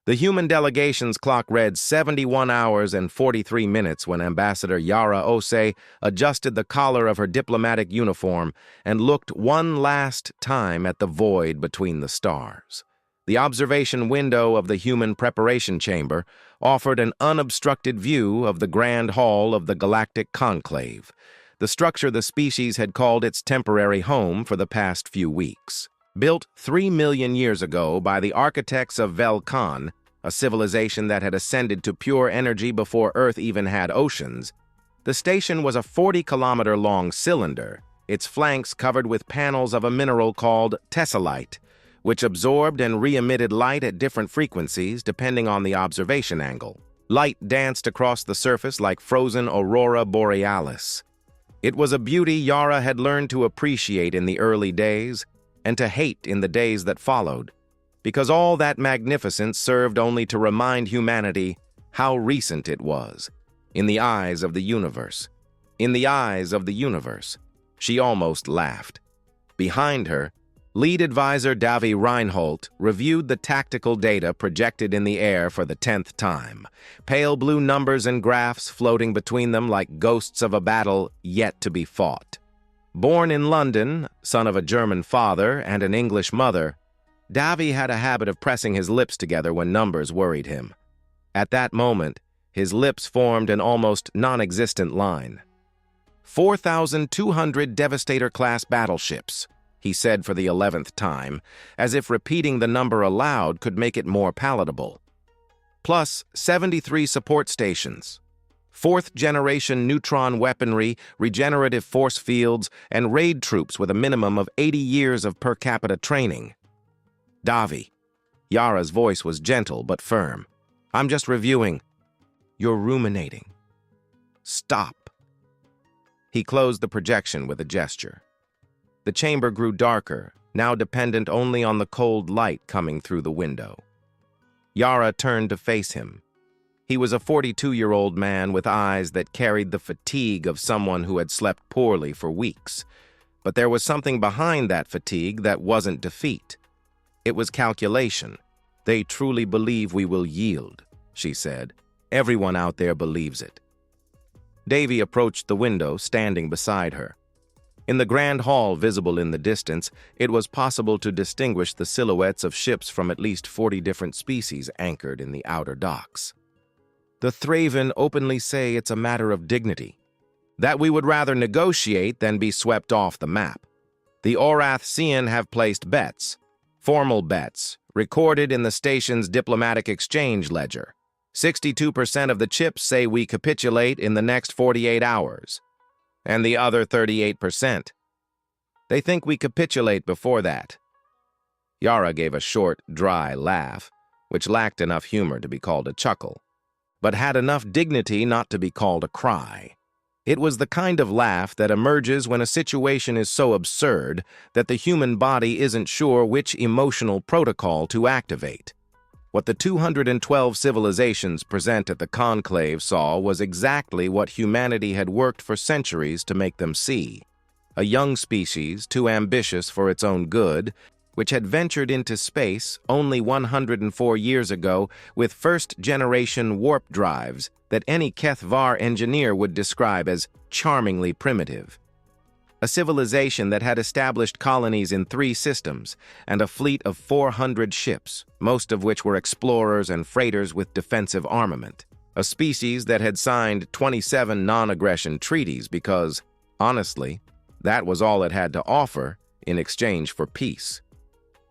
The human delegation's clock read 71 hours and 43 minutes when Ambassador Yara Ose adjusted the collar of her diplomatic uniform and looked one last time at the void between the stars. The observation window of the human preparation chamber offered an unobstructed view of the grand hall of the galactic conclave, the structure the species had called its temporary home for the past few weeks. Built 3 million years ago by the architects of Velkan, a civilization that had ascended to pure energy before Earth even had oceans, the station was a 40-kilometer-long cylinder, its flanks covered with panels of a mineral called tessellite, which absorbed and re-emitted light at different frequencies depending on the observation angle. Light danced across the surface like frozen aurora borealis. It was a beauty Yara had learned to appreciate in the early days and to hate in the days that followed, because all that magnificence served only to remind humanity how recent it was. In the eyes of the universe. In the eyes of the universe. She almost laughed. Behind her, lead advisor Davi Reinhold reviewed the tactical data projected in the air for the 10th time, pale blue numbers and graphs floating between them like ghosts of a battle yet to be fought. Born in London, son of a German father and an English mother, Davi had a habit of pressing his lips together when numbers worried him. At that moment, his lips formed an almost non-existent line. 4,200 Devastator-class battleships, he said for the 11th time, as if repeating the number aloud could make it more palatable. Plus 73 support stations, 4th-generation neutron weaponry, regenerative force fields, and raid troops with a minimum of 80 years of per capita training. Davi. Yara's voice was gentle but firm. I'm just reviewing. You're ruminating. Stop. He closed the projection with a gesture. The chamber grew darker, now dependent only on the cold light coming through the window. Yara turned to face him. He was a 42-year-old man with eyes that carried the fatigue of someone who had slept poorly for weeks. But there was something behind that fatigue that wasn't defeat. It was calculation. They truly believe we will yield, she said. Everyone out there believes it. Davy approached the window, standing beside her. In the grand hall visible in the distance, it was possible to distinguish the silhouettes of ships from at least 40 different species anchored in the outer docks. The Thraven openly say it's a matter of dignity, that we would rather negotiate than be swept off the map. The Orath-Cian have placed bets, formal bets, recorded in the station's diplomatic exchange ledger. 62% of the chips say we capitulate in the next 48 hours, and the other 38%. They think we capitulate before that. Yara gave a short, dry laugh, which lacked enough humor to be called a chuckle, but had enough dignity not to be called a cry. It was the kind of laugh that emerges when a situation is so absurd that the human body isn't sure which emotional protocol to activate. What the 212 civilizations present at the conclave saw was exactly what humanity had worked for centuries to make them see. A young species, too ambitious for its own good, which had ventured into space only 104 years ago with first-generation warp drives that any Kethvar engineer would describe as charmingly primitive. A civilization that had established colonies in 3 systems and a fleet of 400 ships, most of which were explorers and freighters with defensive armament. A species that had signed 27 non-aggression treaties because, honestly, that was all it had to offer in exchange for peace.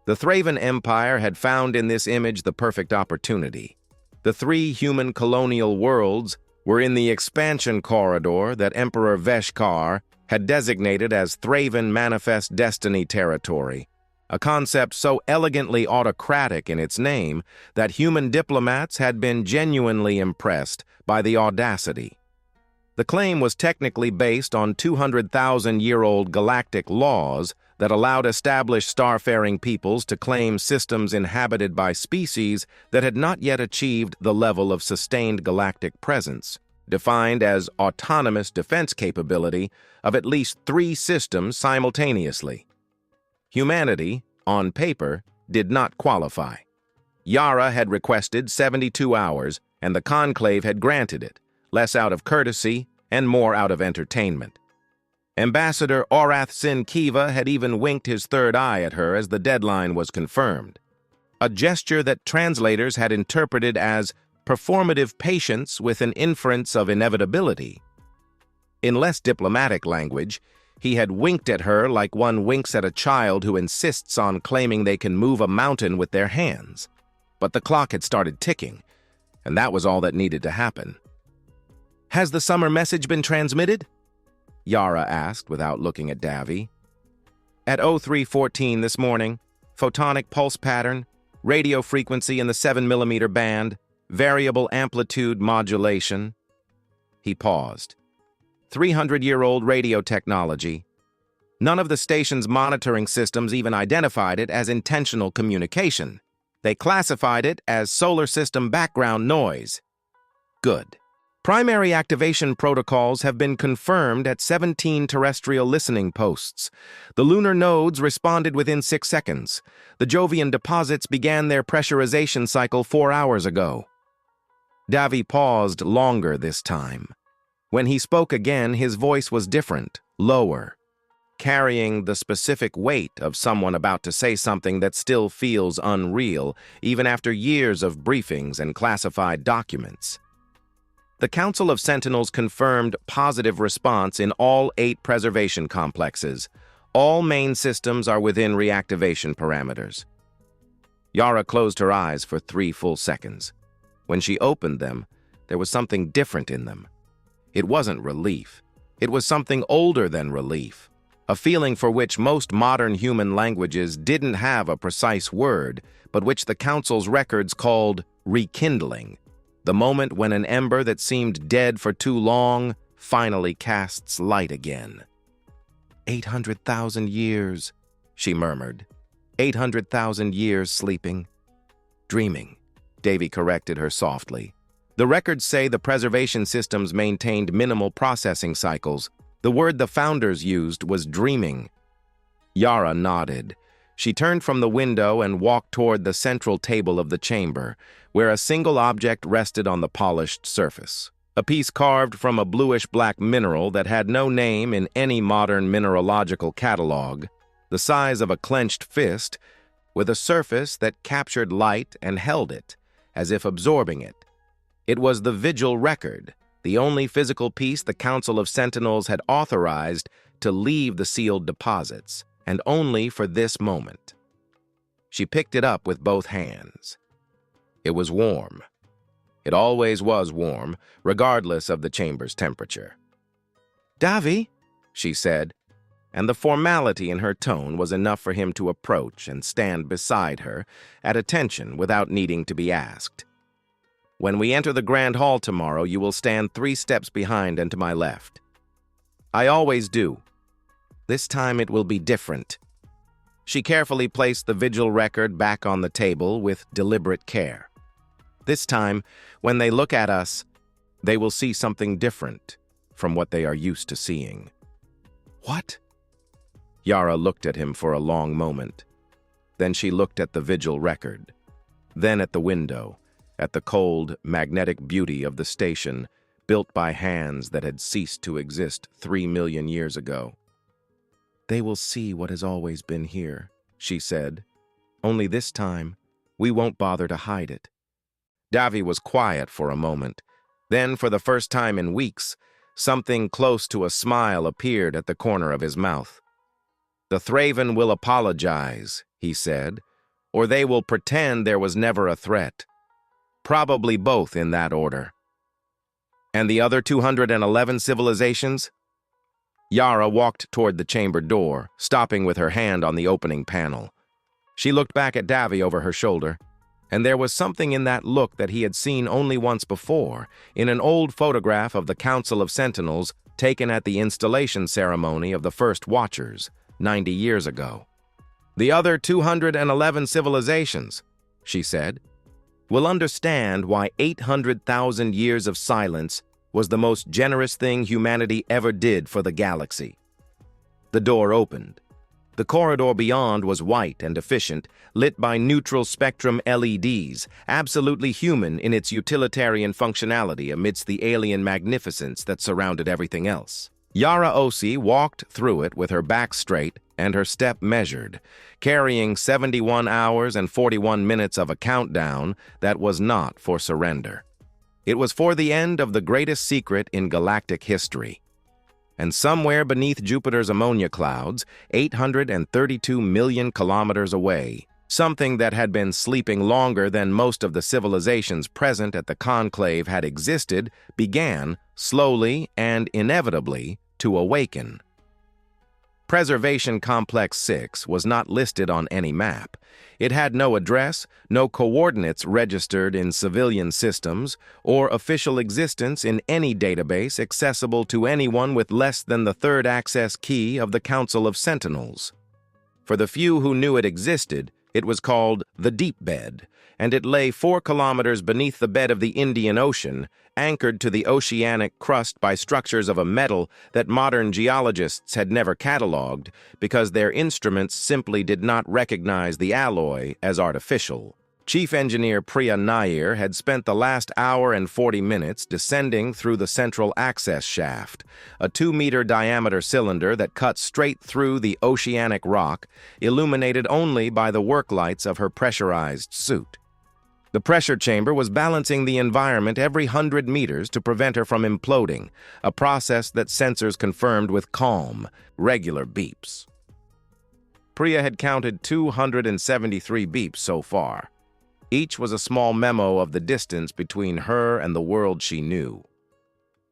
The Thraven Empire had found in this image the perfect opportunity. The 3 human colonial worlds were in the expansion corridor that Emperor Veshkar had designated as Thraven Manifest Destiny territory, a concept so elegantly autocratic in its name that human diplomats had been genuinely impressed by the audacity. The claim was technically based on 200,000-year-old galactic laws that allowed established starfaring peoples to claim systems inhabited by species that had not yet achieved the level of sustained galactic presence, defined as autonomous defense capability of at least 3 systems simultaneously. Humanity, on paper, did not qualify. Yara had requested 72 hours, and the Conclave had granted it, less out of courtesy and more out of entertainment. Ambassador Orath Sin Kiva had even winked his third eye at her as the deadline was confirmed, a gesture that translators had interpreted as performative patience with an inference of inevitability. In less diplomatic language, he had winked at her like one winks at a child who insists on claiming they can move a mountain with their hands. But the clock had started ticking, and that was all that needed to happen. "Has the summer message been transmitted?" Yara asked without looking at Davy. "At 03:14 this morning, photonic pulse pattern, radio frequency in the 7 mm band, variable amplitude modulation." He paused. 300-year-old radio technology. None of the station's monitoring systems even identified it as intentional communication. They classified it as solar system background noise. Good. Primary activation protocols have been confirmed at 17 terrestrial listening posts. The lunar nodes responded within 6 seconds. The Jovian deposits began their pressurization cycle 4 hours ago. Davy paused longer this time. When he spoke again, his voice was different, lower, carrying the specific weight of someone about to say something that still feels unreal, even after years of briefings and classified documents. The Council of Sentinels confirmed positive response in all 8 preservation complexes. All main systems are within reactivation parameters. Yara closed her eyes for 3 full seconds. When she opened them, there was something different in them. It wasn't relief. It was something older than relief, a feeling for which most modern human languages didn't have a precise word, but which the Council's records called rekindling, the moment when an ember that seemed dead for too long finally casts light again. 800,000 years, she murmured. 800,000 years sleeping. Dreaming, Davy corrected her softly. The records say the preservation systems maintained minimal processing cycles. The word the founders used was dreaming. Yara nodded. She turned from the window and walked toward the central table of the chamber, where a single object rested on the polished surface. A piece carved from a bluish-black mineral that had no name in any modern mineralogical catalog, the size of a clenched fist, with a surface that captured light and held it, as if absorbing it. It was the Vigil record, the only physical piece the Council of Sentinels had authorized to leave the sealed deposits, and only for this moment. She picked it up with both hands. It was warm. It always was warm, regardless of the chamber's temperature. "Davy," she said, and the formality in her tone was enough for him to approach and stand beside her, at attention without needing to be asked. "When we enter the Grand Hall tomorrow, you will stand 3 steps behind and to my left." "I always do. This time it will be different." She carefully placed the Vigil record back on the table with deliberate care. "This time, when they look at us, they will see something different from what they are used to seeing." "What?" Yara looked at him for a long moment. Then she looked at the Vigil record, then at the window, at the cold, magnetic beauty of the station, built by hands that had ceased to exist 3 million years ago. "They will see what has always been here," she said. "Only this time, we won't bother to hide it." Davy was quiet for a moment. Then, for the first time in weeks, something close to a smile appeared at the corner of his mouth. "The Thraven will apologize," he said, "or they will pretend there was never a threat. Probably both in that order." "And the other 211 civilizations?" Yara walked toward the chamber door, stopping with her hand on the opening panel. She looked back at Davy over her shoulder, and there was something in that look that he had seen only once before, in an old photograph of the Council of Sentinels taken at the installation ceremony of the first Watchers, 90 years ago. "The other 211 civilizations," she said, "will understand why 800,000 years of silence was the most generous thing humanity ever did for the galaxy." The door opened. The corridor beyond was white and efficient, lit by neutral spectrum LEDs, absolutely human in its utilitarian functionality amidst the alien magnificence that surrounded everything else. Yara Osi walked through it with her back straight and her step measured, carrying 71 hours and 41 minutes of a countdown that was not for surrender. It was for the end of the greatest secret in galactic history. And somewhere beneath Jupiter's ammonia clouds, 832 million kilometers away, something that had been sleeping longer than most of the civilizations present at the conclave had existed, began, slowly and inevitably, to awaken. Preservation Complex 6 was not listed on any map. It had no address, no coordinates registered in civilian systems, or official existence in any database accessible to anyone with less than the third access key of the Council of Sentinels. For the few who knew it existed, it was called the Deep Bed, and it lay 4 kilometers beneath the bed of the Indian Ocean, anchored to the oceanic crust by structures of a metal that modern geologists had never catalogued because their instruments simply did not recognize the alloy as artificial. Chief Engineer Priya Nair had spent the last hour and 40 minutes descending through the central access shaft, a 2-meter diameter cylinder that cut straight through the oceanic rock, illuminated only by the work lights of her pressurized suit. The pressure chamber was balancing the environment every 100 meters to prevent her from imploding, a process that sensors confirmed with calm, regular beeps. Priya had counted 273 beeps so far. Each was a small memo of the distance between her and the world she knew.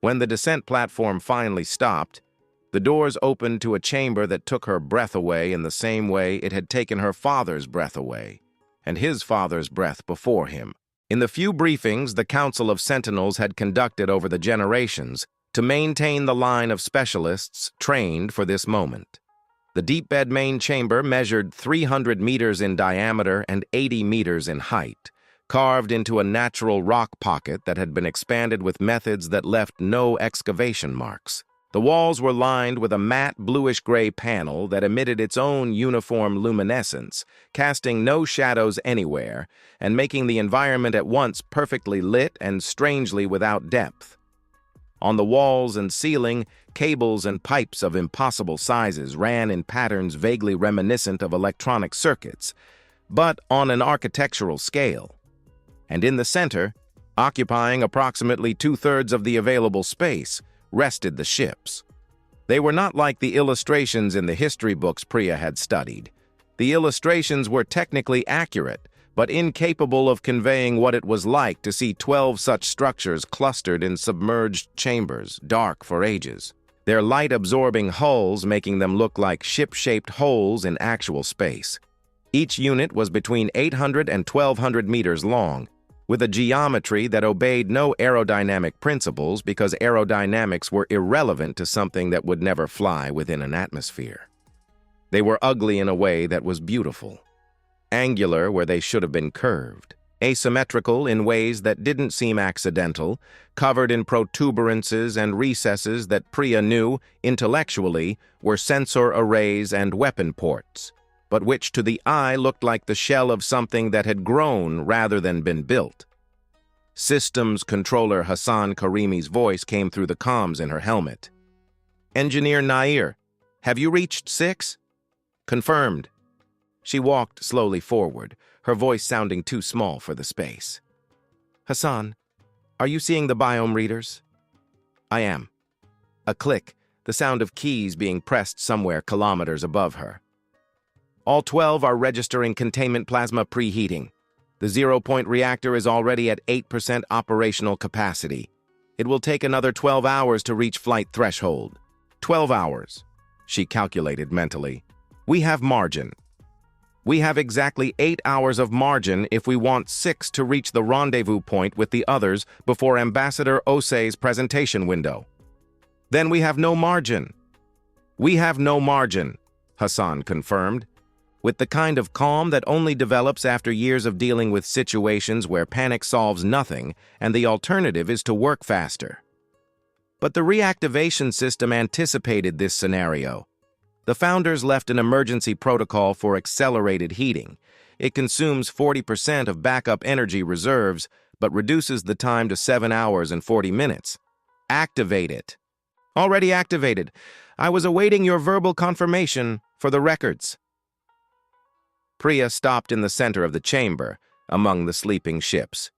When the descent platform finally stopped, the doors opened to a chamber that took her breath away in the same way it had taken her father's breath away, and his father's breath before him. In the few briefings the Council of Sentinels had conducted over the generations to maintain the line of specialists trained for this moment. The deep bed main chamber measured 300 meters in diameter and 80 meters in height, carved into a natural rock pocket that had been expanded with methods that left no excavation marks. The walls were lined with a matte bluish-gray panel that emitted its own uniform luminescence, casting no shadows anywhere, and making the environment at once perfectly lit and strangely without depth. On the walls and ceiling, cables and pipes of impossible sizes ran in patterns vaguely reminiscent of electronic circuits, but on an architectural scale. And in the center, occupying approximately 2/3 of the available space, rested the ships. They were not like the illustrations in the history books Priya had studied. The illustrations were technically accurate, but incapable of conveying what it was like to see 12 such structures clustered in submerged chambers, dark for ages, their light-absorbing hulls making them look like ship-shaped holes in actual space. Each unit was between 800 and 1,200 meters long, with a geometry that obeyed no aerodynamic principles because aerodynamics were irrelevant to something that would never fly within an atmosphere. They were ugly in a way that was beautiful, angular where they should have been curved, asymmetrical in ways that didn't seem accidental, covered in protuberances and recesses that Priya knew, intellectually, were sensor arrays and weapon ports, but which to the eye looked like the shell of something that had grown rather than been built. Systems controller Hassan Karimi's voice came through the comms in her helmet. "Engineer Nair, have you reached 6? "Confirmed." She walked slowly forward, her voice sounding too small for the space. "Hassan, are you seeing the biome readers?" "I am." A click, the sound of keys being pressed somewhere kilometers above her. "All 12 are registering containment plasma preheating. The 0-point reactor is already at 8% operational capacity. It will take another 12 hours to reach flight threshold." 12 hours, she calculated mentally. "We have margin. We have exactly 8 hours of margin if we want 6 to reach the rendezvous point with the others before Ambassador Osei's presentation window. Then we have no margin." "We have no margin," Hassan confirmed, with the kind of calm that only develops after years of dealing with situations where panic solves nothing and the alternative is to work faster. But the reactivation system anticipated this scenario. The founders left an emergency protocol for accelerated heating. It consumes 40% of backup energy reserves, but reduces the time to 7 hours and 40 minutes. Activate it. Already activated. I was awaiting your verbal confirmation for the records. Priya stopped in the center of the chamber, among the sleeping ships.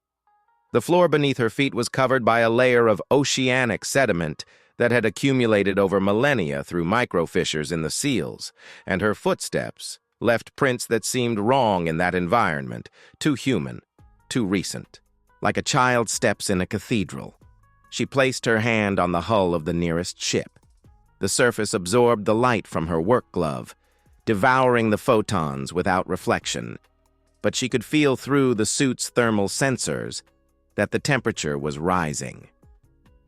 The floor beneath her feet was covered by a layer of oceanic sediment that had accumulated over millennia through microfissures in the seals, and her footsteps left prints that seemed wrong in that environment, too human, too recent. Like a child steps in a cathedral. She placed her hand on the hull of the nearest ship. The surface absorbed the light from her work glove, devouring the photons without reflection. But she could feel through the suit's thermal sensors that the temperature was rising.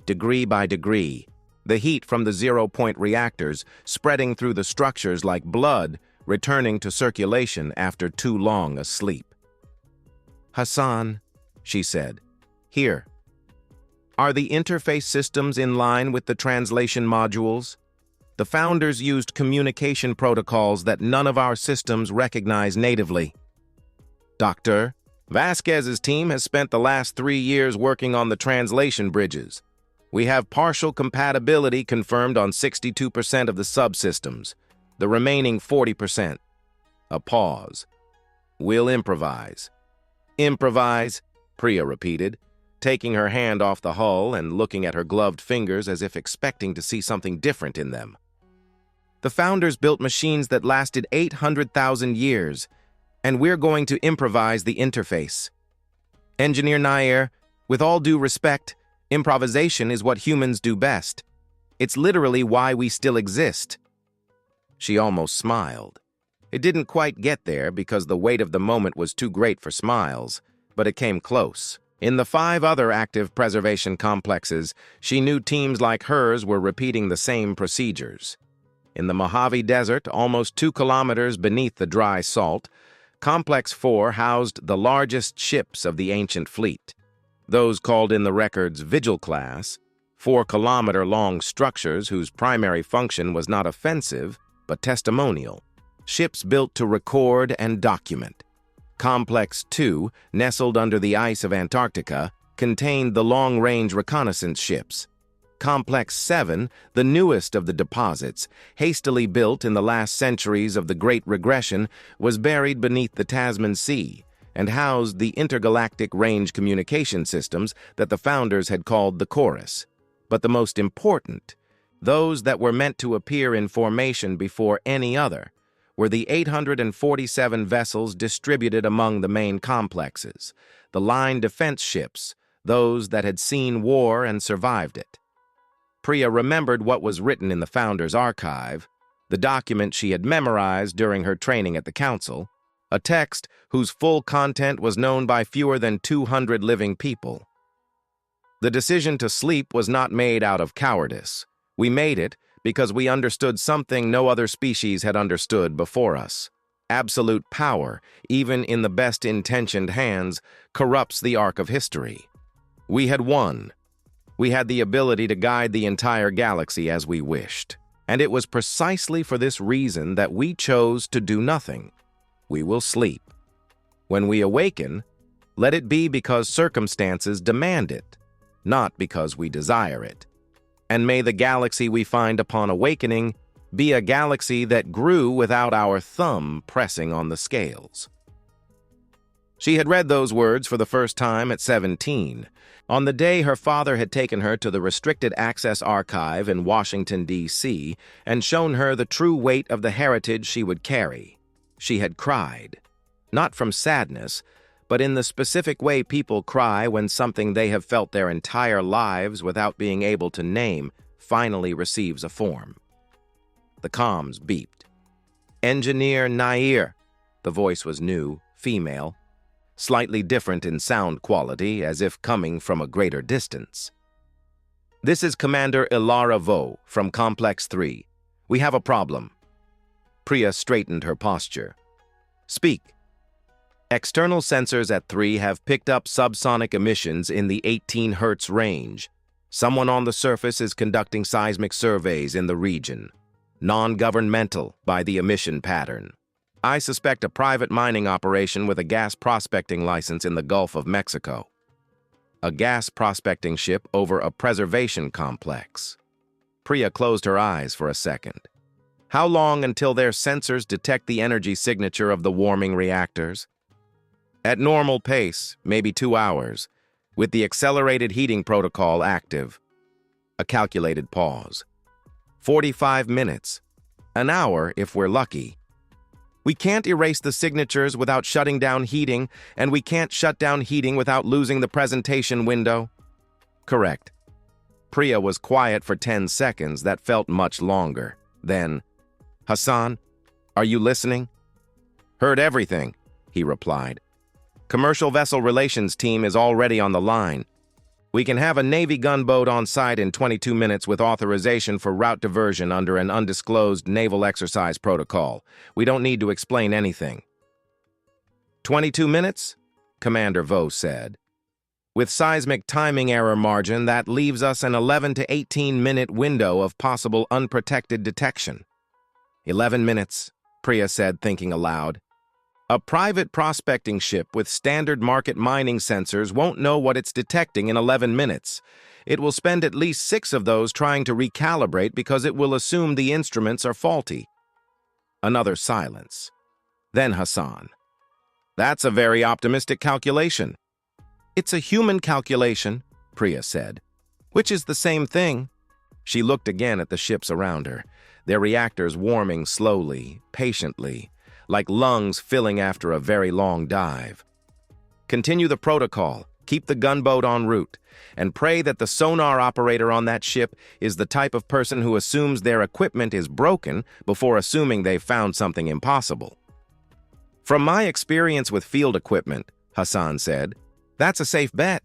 Degree by degree, the heat from the zero-point reactors spreading through the structures like blood, returning to circulation after too long a sleep. "Hassan," she said, "here. Are the interface systems in line with the translation modules? The founders used communication protocols that none of our systems recognize natively." "Doctor, Vasquez's team has spent the last 3 years working on the translation bridges. We have partial compatibility confirmed on 62% of the subsystems, the remaining 40%. A pause. "We'll improvise." "Improvise," Priya repeated, taking her hand off the hull and looking at her gloved fingers as if expecting to see something different in them. "The founders built machines that lasted 800,000 years, and we're going to improvise the interface. Engineer Nair, with all due respect, improvisation is what humans do best. It's literally why we still exist." She almost smiled. It didn't quite get there because the weight of the moment was too great for smiles, but it came close. In the 5 other active preservation complexes, she knew teams like hers were repeating the same procedures. In the Mojave Desert, almost 2 kilometers beneath the dry salt, Complex 4 housed the largest ships of the ancient fleet. Those called in the records Vigil class, 4-kilometer-long structures whose primary function was not offensive, but testimonial. Ships built to record and document. Complex 2, nestled under the ice of Antarctica, contained the long-range reconnaissance ships. Complex 7, the newest of the deposits, hastily built in the last centuries of the Great Regression, was buried beneath the Tasman Sea and housed the intergalactic range communication systems that the founders had called the Chorus. But the most important, those that were meant to appear in formation before any other, were the 847 vessels distributed among the main complexes, the line defense ships, those that had seen war and survived it. Priya remembered what was written in the Founders' Archive, the document she had memorized during her training at the Council, a text whose full content was known by fewer than 200 living people. The decision to sleep was not made out of cowardice. We made it because we understood something no other species had understood before us. Absolute power, even in the best-intentioned hands, corrupts the arc of history. We had won. We had the ability to guide the entire galaxy as we wished. And it was precisely for this reason that we chose to do nothing. We will sleep. When we awaken, let it be because circumstances demand it, not because we desire it. And may the galaxy we find upon awakening be a galaxy that grew without our thumb pressing on the scales. She had read those words for the first time at 17, on the day her father had taken her to the Restricted Access Archive in Washington, D.C., and shown her the true weight of the heritage she would carry. She had cried, not from sadness, but in the specific way people cry when something they have felt their entire lives without being able to name finally receives a form. The comms beeped. "Engineer Nair." The voice was new, female, slightly different in sound quality, as if coming from a greater distance. "This is Commander Ilara Vo from Complex 3. We have a problem." Priya straightened her posture. "Speak." "External sensors at 3 have picked up subsonic emissions in the 18 Hz range. Someone on the surface is conducting seismic surveys in the region. non-governmental by the emission pattern. I suspect a private mining operation with a gas prospecting license in the Gulf of Mexico. A gas prospecting ship over a preservation complex. Priya closed her eyes for a second. How long until their sensors detect the energy signature of the warming reactors? At normal pace, maybe 2 hours, with the accelerated heating protocol active. A calculated pause. 45 minutes. An hour if we're lucky. We can't erase the signatures without shutting down heating, and we can't shut down heating without losing the presentation window. Correct. Priya was quiet for 10 seconds that felt much longer. Then, Hassan, are you listening? Heard everything, he replied. Commercial vessel relations team is already on the line. We can have a Navy gunboat on site in 22 minutes with authorization for route diversion under an undisclosed naval exercise protocol. We don't need to explain anything. 22 minutes? Commander Vo said. With seismic timing error margin, that leaves us an 11 to 18-minute window of possible unprotected detection. 11 minutes, Priya said, thinking aloud. A private prospecting ship with standard market mining sensors won't know what it's detecting in 11 minutes. It will spend at least 6 of those trying to recalibrate because it will assume the instruments are faulty. Another silence. Then Hassan. That's a very optimistic calculation. It's a human calculation, Priya said. Which is the same thing. She looked again at the ships around her, their reactors warming slowly, patiently, like lungs filling after a very long dive. Continue the protocol, keep the gunboat en route, and pray that the sonar operator on that ship is the type of person who assumes their equipment is broken before assuming they've found something impossible. From my experience with field equipment, Hassan said, that's a safe bet.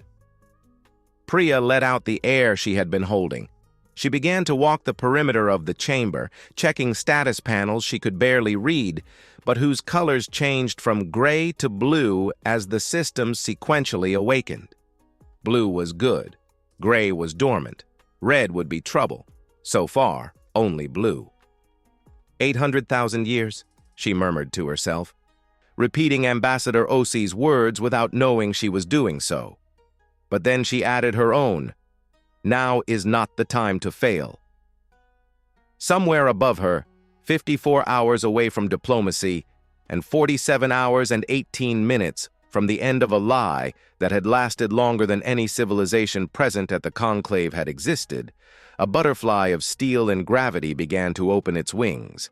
Priya let out the air she had been holding. She began to walk the perimeter of the chamber, checking status panels she could barely read, but whose colors changed from gray to blue as the systems sequentially awakened. Blue was good. Gray was dormant. Red would be trouble. So far, only blue. 800,000 years, she murmured to herself, repeating Ambassador Osi's words without knowing she was doing so. But then she added her own. Now is not the time to fail. Somewhere above her, 54 hours away from diplomacy, and 47 hours and 18 minutes from the end of a lie that had lasted longer than any civilization present at the conclave had existed, a butterfly of steel and gravity began to open its wings.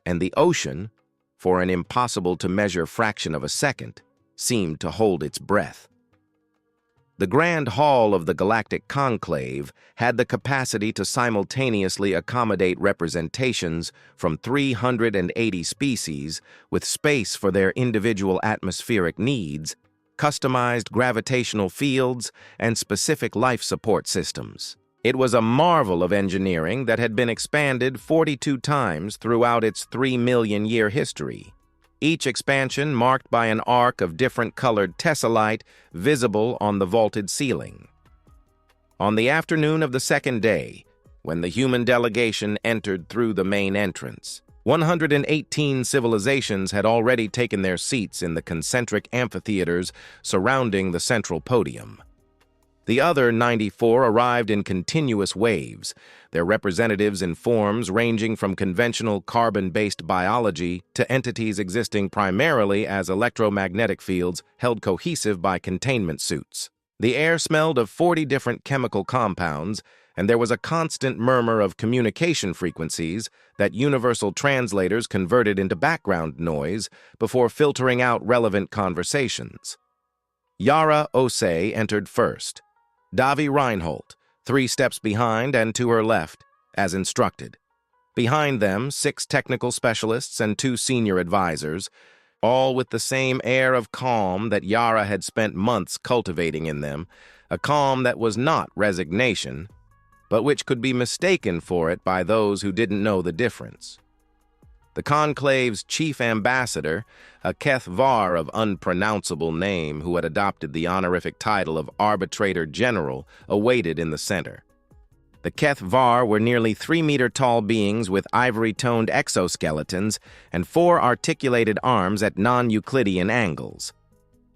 And the ocean, for an impossible-to-measure fraction of a second, seemed to hold its breath. The Grand Hall of the Galactic Conclave had the capacity to simultaneously accommodate representations from 380 species with space for their individual atmospheric needs, customized gravitational fields, and specific life support systems. It was a marvel of engineering that had been expanded 42 times throughout its 3-million-year history. Each expansion marked by an arc of different-colored tessellite visible on the vaulted ceiling. On the afternoon of the second day, when the human delegation entered through the main entrance, 118 civilizations had already taken their seats in the concentric amphitheaters surrounding the central podium. The other 94 arrived in continuous waves, their representatives in forms ranging from conventional carbon-based biology to entities existing primarily as electromagnetic fields held cohesive by containment suits. The air smelled of 40 different chemical compounds, and there was a constant murmur of communication frequencies that universal translators converted into background noise before filtering out relevant conversations. Yara Ose entered first. Davi Reinhold, 3 steps behind and to her left, as instructed. Behind them, 6 technical specialists and 2 senior advisors, all with the same air of calm that Yara had spent months cultivating in them, a calm that was not resignation, but which could be mistaken for it by those who didn't know the difference. The conclave's chief ambassador, a Keth Var of unpronounceable name who had adopted the honorific title of Arbitrator General, awaited in the center. The Keth Var were nearly 3-meter-tall beings with ivory-toned exoskeletons and 4 articulated arms at non-Euclidean angles.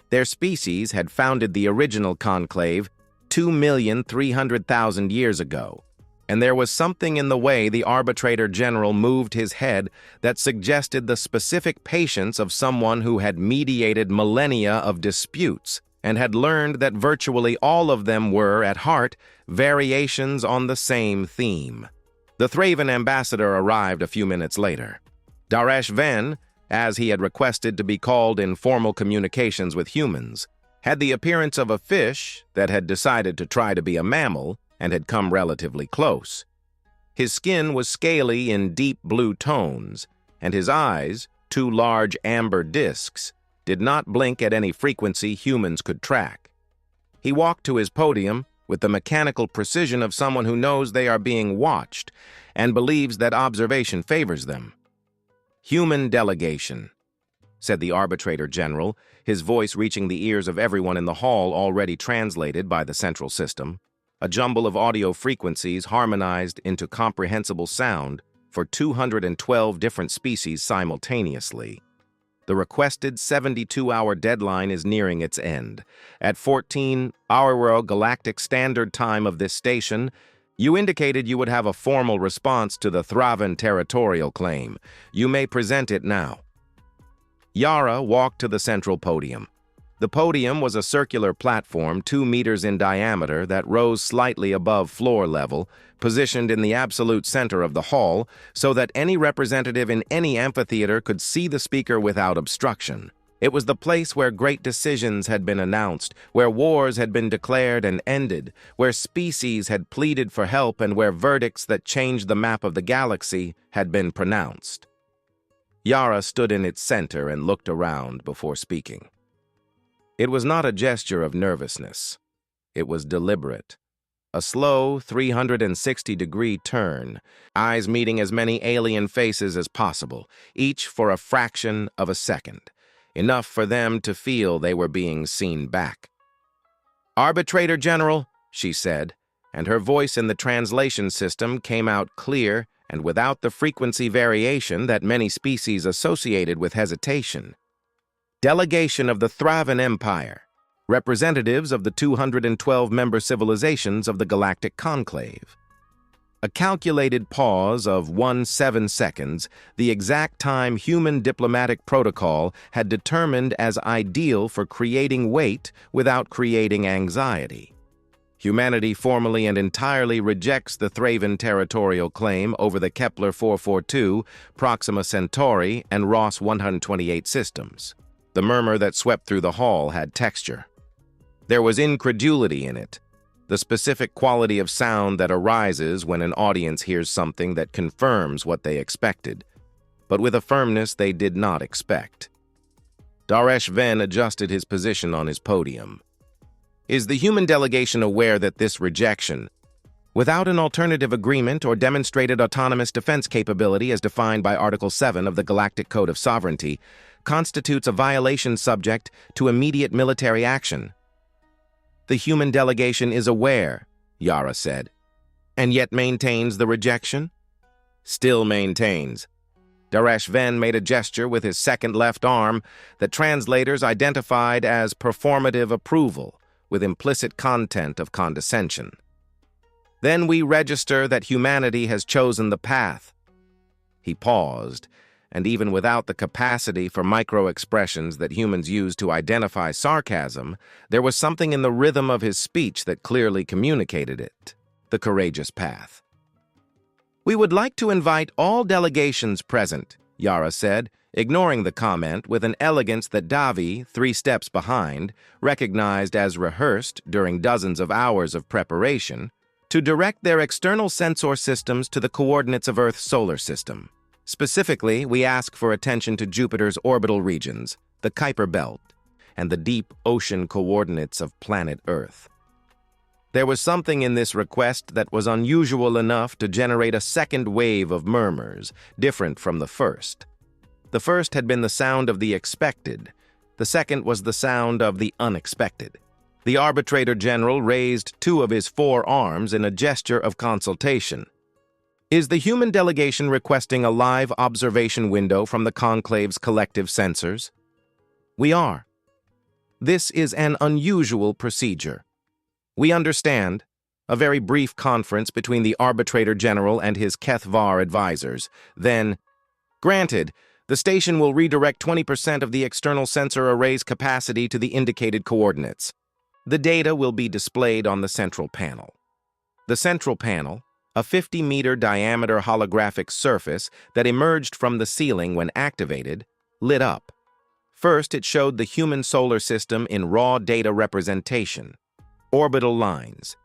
Their species had founded the original conclave 2,300,000 years ago, and there was something in the way the arbitrator general moved his head that suggested the specific patience of someone who had mediated millennia of disputes and had learned that virtually all of them were, at heart, variations on the same theme. The Thraven ambassador arrived a few minutes later. Daresh Ven, as he had requested to be called in formal communications with humans, had the appearance of a fish that had decided to try to be a mammal and had come relatively close. His skin was scaly in deep blue tones, and his eyes, 2 large amber discs, did not blink at any frequency humans could track. He walked to his podium with the mechanical precision of someone who knows they are being watched and believes that observation favors them. "Human delegation," said the arbitrator general, his voice reaching the ears of everyone in the hall already translated by the central system, a jumble of audio frequencies harmonized into comprehensible sound for 212 different species simultaneously. The requested 72-hour deadline is nearing its end. At 14-hour Galactic Standard Time of this station, you indicated you would have a formal response to the Thraven territorial claim. You may present it now. Yara walked to the central podium. The podium was a circular platform 2 meters in diameter that rose slightly above floor level, positioned in the absolute center of the hall so that any representative in any amphitheater could see the speaker without obstruction. It was the place where great decisions had been announced, where wars had been declared and ended, where species had pleaded for help, and where verdicts that changed the map of the galaxy had been pronounced. Yara stood in its center and looked around before speaking. It was not a gesture of nervousness. It was deliberate. A slow 360-degree turn, eyes meeting as many alien faces as possible, each for a fraction of a second, enough for them to feel they were being seen back. "Arbitrator General," she said, and her voice in the translation system came out clear and without the frequency variation that many species associated with hesitation. "Delegation of the Thraven Empire, representatives of the 212 member civilizations of the Galactic Conclave." A calculated pause of 17 seconds, the exact time human diplomatic protocol had determined as ideal for creating weight without creating anxiety. Humanity formally and entirely rejects the Thraven territorial claim over the Kepler 442, Proxima Centauri, and Ross 128 systems. The murmur that swept through the hall had texture. There was incredulity in it, the specific quality of sound that arises when an audience hears something that confirms what they expected, but with a firmness they did not expect. Daresh Ven adjusted his position on his podium. "Is the human delegation aware that this rejection, without an alternative agreement or demonstrated autonomous defense capability as defined by Article 7 of the Galactic Code of Sovereignty, constitutes a violation subject to immediate military action?" "The human delegation is aware," Yara said, "and yet maintains the rejection?" "Still maintains." Daresh Ven made a gesture with his second left arm that translators identified as performative approval, with implicit content of condescension. "Then we register that humanity has chosen the path." He paused, and even without the capacity for micro-expressions that humans use to identify sarcasm, there was something in the rhythm of his speech that clearly communicated it: the courageous path. "We would like to invite all delegations present," Yara said, ignoring the comment with an elegance that Davi, 3 steps behind, recognized as rehearsed during dozens of hours of preparation, "to direct their external sensor systems to the coordinates of Earth's solar system. Specifically, we ask for attention to Jupiter's orbital regions, the Kuiper Belt, and the deep ocean coordinates of planet Earth." There was something in this request that was unusual enough to generate a second wave of murmurs, different from the first. The first had been the sound of the expected. The second was the sound of the unexpected. The arbitrator general raised two of his four arms in a gesture of consultation. Is the human delegation requesting a live observation window from the conclave's collective sensors? We are. This is an unusual procedure. We understand. A very brief conference between the arbitrator general and his Kethvar advisors. Then, granted, the station will redirect 20% of the external sensor array's capacity to the indicated coordinates. The data will be displayed on the central panel. The central panel, a 50-meter diameter holographic surface that emerged from the ceiling when activated, lit up. First, it showed the human solar system in raw data representation, orbital lines,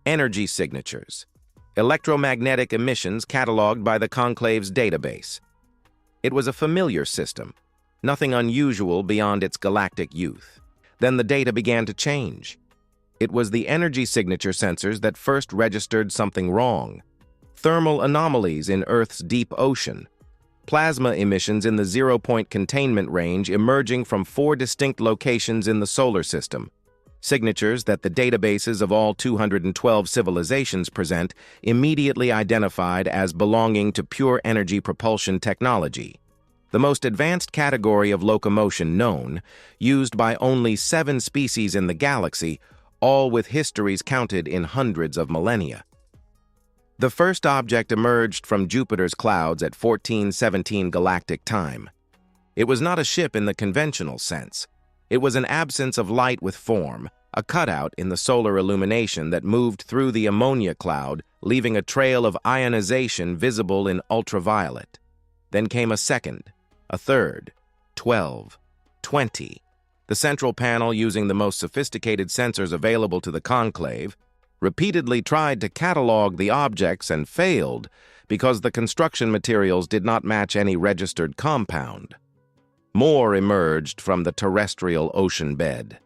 energy signatures, electromagnetic emissions cataloged by the conclave's database. It was a familiar system, nothing unusual beyond its galactic youth. Then the data began to change. It was the energy signature sensors that first registered something wrong. Thermal anomalies in Earth's deep ocean, plasma emissions in the zero-point containment range emerging from 4 distinct locations in the solar system, signatures that the databases of all 212 civilizations present immediately identified as belonging to pure energy propulsion technology, the most advanced category of locomotion known, used by only 7 species in the galaxy, all with histories counted in hundreds of millennia. The first object emerged from Jupiter's clouds at 1417 galactic time. It was not a ship in the conventional sense. It was an absence of light with form, a cutout in the solar illumination that moved through the ammonia cloud, leaving a trail of ionization visible in ultraviolet. Then came a second, a third, 12, 20. The central panel, using the most sophisticated sensors available to the conclave, repeatedly tried to catalog the objects and failed because the construction materials did not match any registered compound. More emerged from the terrestrial ocean bed.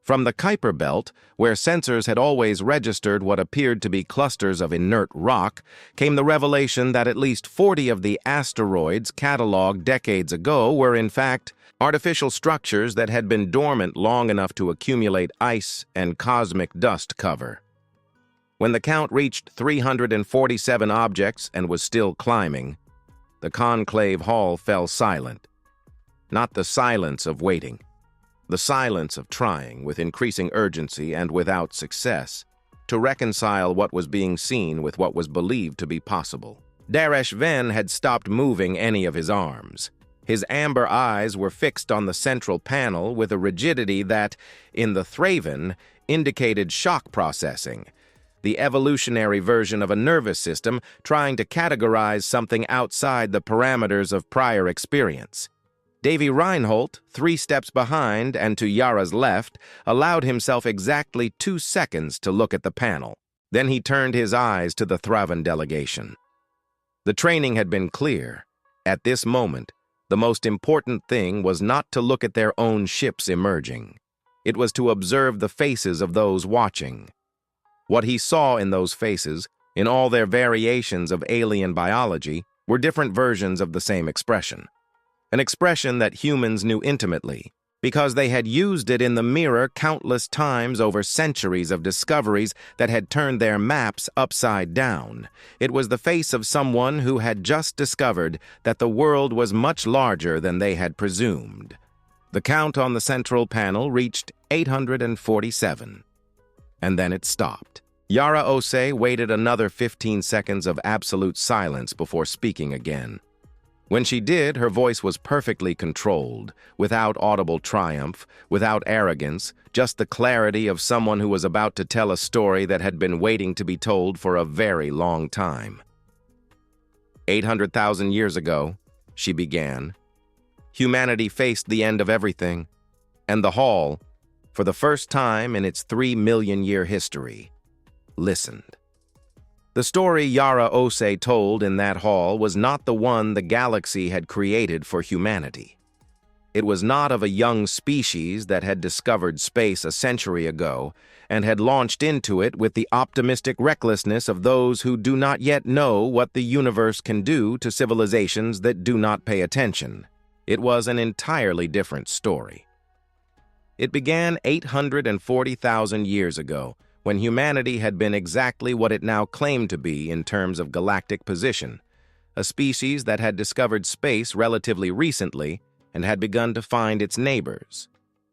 From the Kuiper Belt, where sensors had always registered what appeared to be clusters of inert rock, came the revelation that at least 40 of the asteroids cataloged decades ago were in fact artificial structures that had been dormant long enough to accumulate ice and cosmic dust cover. When the count reached 347 objects and was still climbing, the conclave hall fell silent. Not the silence of waiting, the silence of trying with increasing urgency and without success to reconcile what was being seen with what was believed to be possible. Daresh Ven had stopped moving any of his arms. His amber eyes were fixed on the central panel with a rigidity that, in the Thraven, indicated shock processing, the evolutionary version of a nervous system trying to categorize something outside the parameters of prior experience. Davy Reinhold, 3 steps behind and to Yara's left, allowed himself exactly 2 seconds to look at the panel. Then he turned his eyes to the Thraven delegation. The training had been clear. At this moment, the most important thing was not to look at their own ships emerging. It was to observe the faces of those watching. What he saw in those faces, in all their variations of alien biology, were different versions of the same expression. An expression that humans knew intimately, because they had used it in the mirror countless times over centuries of discoveries that had turned their maps upside down. It was the face of someone who had just discovered that the world was much larger than they had presumed. The count on the central panel reached 847. And then it stopped. Yara Ose waited another 15 seconds of absolute silence before speaking again. When she did, her voice was perfectly controlled, without audible triumph, without arrogance, just the clarity of someone who was about to tell a story that had been waiting to be told for a very long time. 800,000 years ago, she began, humanity faced the end of everything, and the Hall, for the first time in its 3-million-year history, listened. The story Yara Ose told in that hall was not the one the galaxy had created for humanity. It was not of a young species that had discovered space a century ago and had launched into it with the optimistic recklessness of those who do not yet know what the universe can do to civilizations that do not pay attention. It was an entirely different story. It began 840,000 years ago, when humanity had been exactly what it now claimed to be in terms of galactic position, a species that had discovered space relatively recently and had begun to find its neighbors.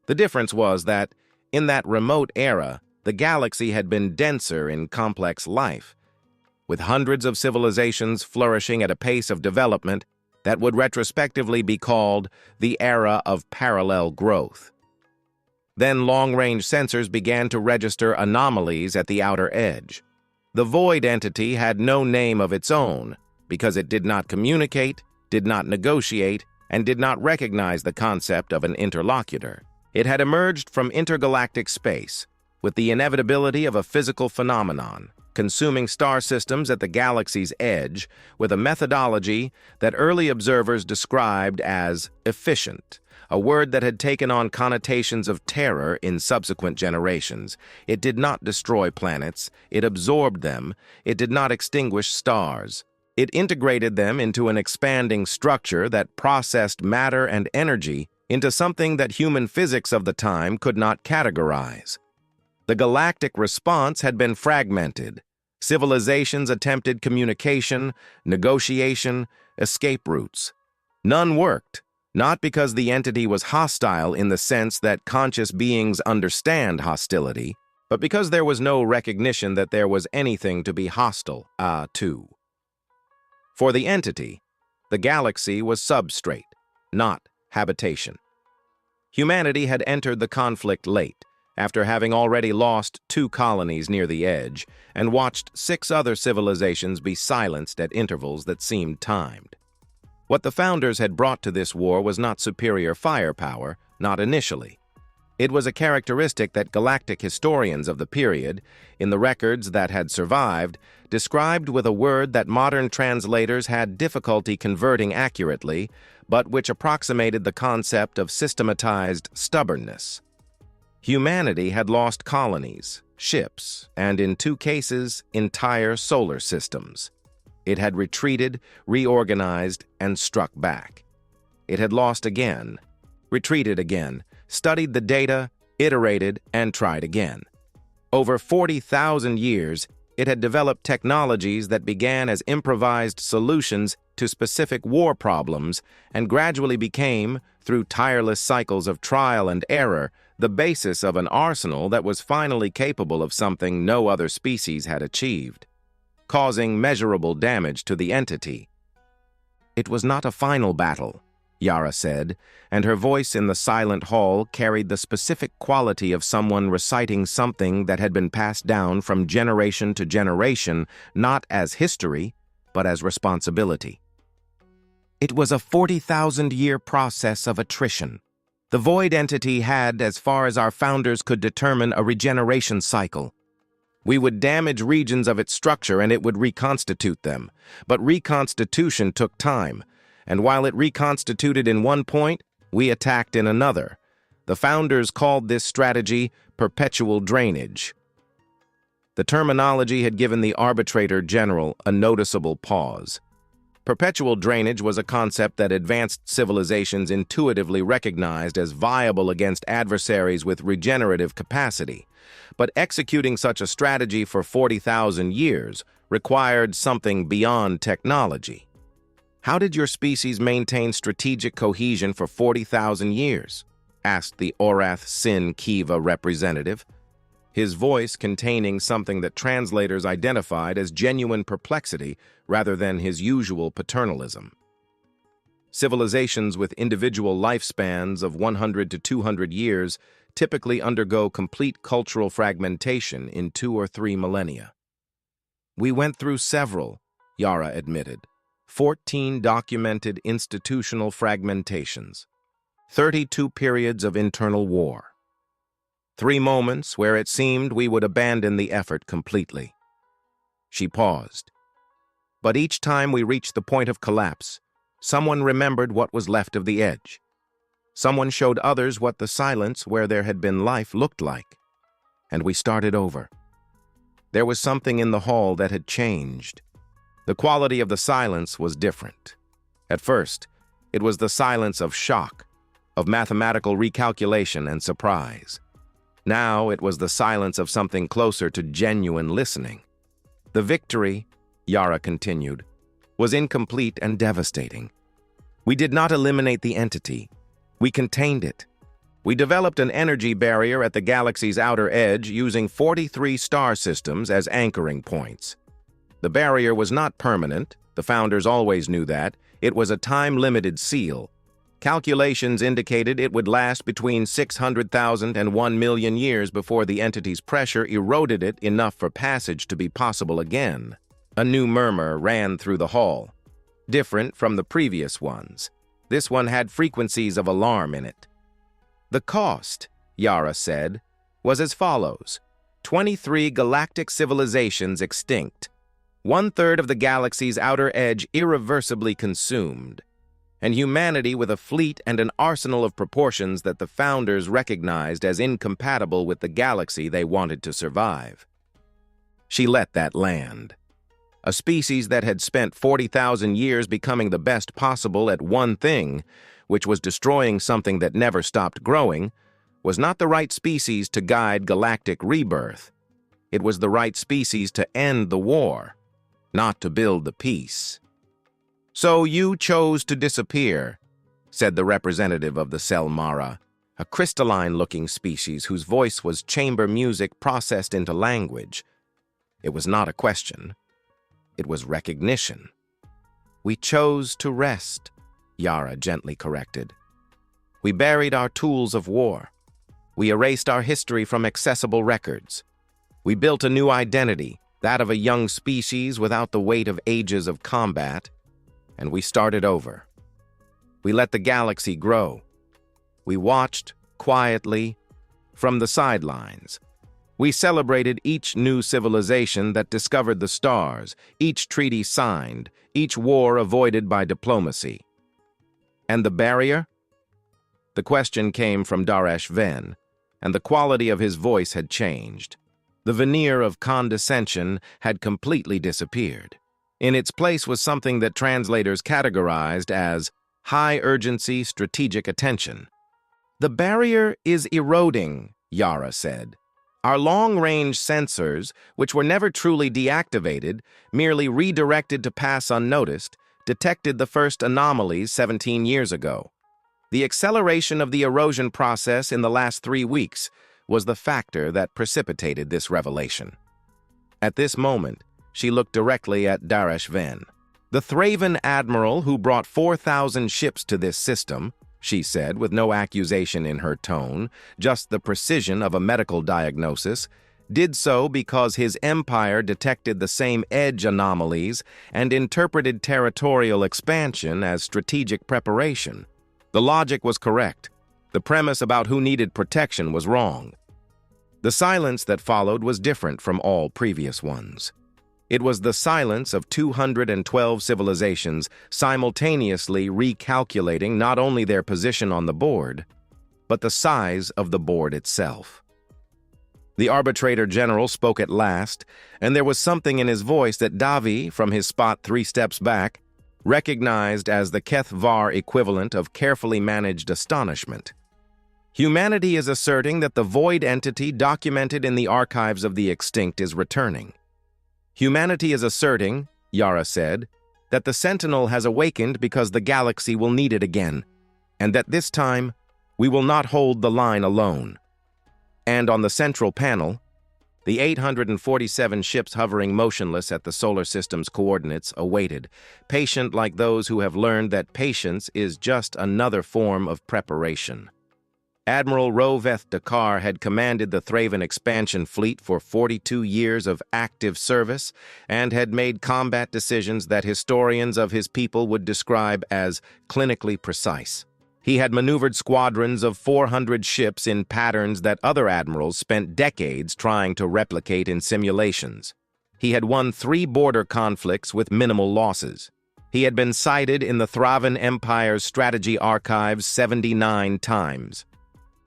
The difference was that, in that remote era, the galaxy had been denser in complex life, with hundreds of civilizations flourishing at a pace of development that would retrospectively be called the era of parallel growth. Then long-range sensors began to register anomalies at the outer edge. The void entity had no name of its own because it did not communicate, did not negotiate, and did not recognize the concept of an interlocutor. It had emerged from intergalactic space, with the inevitability of a physical phenomenon, consuming star systems at the galaxy's edge with a methodology that early observers described as efficient, a word that had taken on connotations of terror in subsequent generations. It did not destroy planets, it absorbed them, it did not extinguish stars. It integrated them into an expanding structure that processed matter and energy into something that human physics of the time could not categorize. The galactic response had been fragmented. Civilizations attempted communication, negotiation, escape routes. None worked, not because the entity was hostile in the sense that conscious beings understand hostility, but because there was no recognition that there was anything to be hostile to. For the entity, the galaxy was substrate, not habitation. Humanity had entered the conflict late, after having already lost 2 colonies near the edge and watched 6 other civilizations be silenced at intervals that seemed timed. What the founders had brought to this war was not superior firepower, not initially. It was a characteristic that galactic historians of the period, in the records that had survived, described with a word that modern translators had difficulty converting accurately, but which approximated the concept of systematized stubbornness. Humanity had lost colonies, ships, and in 2 cases, entire solar systems. It had retreated, reorganized, and struck back. It had lost again, retreated again, studied the data, iterated, and tried again. Over 40,000 years, it had developed technologies that began as improvised solutions to specific war problems and gradually became, through tireless cycles of trial and error, the basis of an arsenal that was finally capable of something no other species had achieved, causing measurable damage to the entity. It was not a final battle, Yara said, and her voice in the silent hall carried the specific quality of someone reciting something that had been passed down from generation to generation, not as history, but as responsibility. It was a 40,000-year process of attrition. The void entity had, as far as our founders could determine, a regeneration cycle. We would damage regions of its structure and it would reconstitute them. But reconstitution took time, and while it reconstituted in one point, we attacked in another. The founders called this strategy perpetual drainage. The terminology had given the arbitrator general a noticeable pause. Perpetual drainage was a concept that advanced civilizations intuitively recognized as viable against adversaries with regenerative capacity. But executing such a strategy for 40,000 years required something beyond technology. How did your species maintain strategic cohesion for 40,000 years? Asked the Orath Sin Kiva representative, his voice containing something that translators identified as genuine perplexity rather than his usual paternalism. Civilizations with individual lifespans of 100 to 200 years typically undergo complete cultural fragmentation in 2 or 3 millennia. We went through several, Yara admitted. 14 documented institutional fragmentations, 32 periods of internal war, 3 moments where it seemed we would abandon the effort completely. She paused. But each time we reached the point of collapse, someone remembered what was left of the edge. Someone showed others what the silence where there had been life looked like, and we started over. There was something in the hall that had changed. The quality of the silence was different. At first, it was the silence of shock, of mathematical recalculation and surprise. Now it was the silence of something closer to genuine listening. The victory, Yara continued, was incomplete and devastating. We did not eliminate the entity. We contained it. We developed an energy barrier at the galaxy's outer edge using 43 star systems as anchoring points. The barrier was not permanent. The founders always knew that. It was a time-limited seal. Calculations indicated it would last between 600,000 and 1 million years before the entity's pressure eroded it enough for passage to be possible again. A new murmur ran through the hall, different from the previous ones. This one had frequencies of alarm in it. The cost, Yara said, was as follows: 23 galactic civilizations extinct, 1/3 of the galaxy's outer edge irreversibly consumed, and humanity with a fleet and an arsenal of proportions that the founders recognized as incompatible with the galaxy they wanted to survive. She let that land. A species that had spent 40,000 years becoming the best possible at one thing, which was destroying something that never stopped growing, was not the right species to guide galactic rebirth. It was the right species to end the war, not to build the peace. "So you chose to disappear," said the representative of the Selmara, a crystalline-looking species whose voice was chamber music processed into language. It was not a question. It was recognition. "We chose to rest," Yara gently corrected. "We buried our tools of war. We erased our history from accessible records. We built a new identity, that of a young species without the weight of ages of combat, and we started over. We let the galaxy grow. We watched, quietly, from the sidelines. We celebrated each new civilization that discovered the stars, each treaty signed, each war avoided by diplomacy. And the barrier?" The question came from Daresh Ven, and the quality of his voice had changed. The veneer of condescension had completely disappeared. In its place was something that translators categorized as high-urgency strategic attention. "The barrier is eroding," Yara said. "Our long-range sensors, which were never truly deactivated, merely redirected to pass unnoticed, detected the first anomalies 17 years ago. The acceleration of the erosion process in the last 3 weeks was the factor that precipitated this revelation." At this moment, she looked directly at Daresh Ven. "The Thraven admiral who brought 4,000 ships to this system," she said with no accusation in her tone, just the precision of a medical diagnosis, "did so because his empire detected the same edge anomalies and interpreted territorial expansion as strategic preparation. The logic was correct. The premise about who needed protection was wrong." The silence that followed was different from all previous ones. It was the silence of 212 civilizations simultaneously recalculating not only their position on the board, but the size of the board itself. The arbitrator general spoke at last, and there was something in his voice that Davi, from his spot 3 steps back, recognized as the Keth Var equivalent of carefully managed astonishment. "Humanity is asserting that the void entity documented in the archives of the extinct is returning. Humanity is asserting," Yara said, "that the Sentinel has awakened because the galaxy will need it again, and that this time we will not hold the line alone." And on the central panel, the 847 ships hovering motionless at the solar system's coordinates awaited, patient like those who have learned that patience is just another form of preparation. Admiral Roveth Dakar had commanded the Thraven expansion fleet for 42 years of active service and had made combat decisions that historians of his people would describe as clinically precise. He had maneuvered squadrons of 400 ships in patterns that other admirals spent decades trying to replicate in simulations. He had won 3 border conflicts with minimal losses. He had been cited in the Thraven Empire's strategy archives 79 times.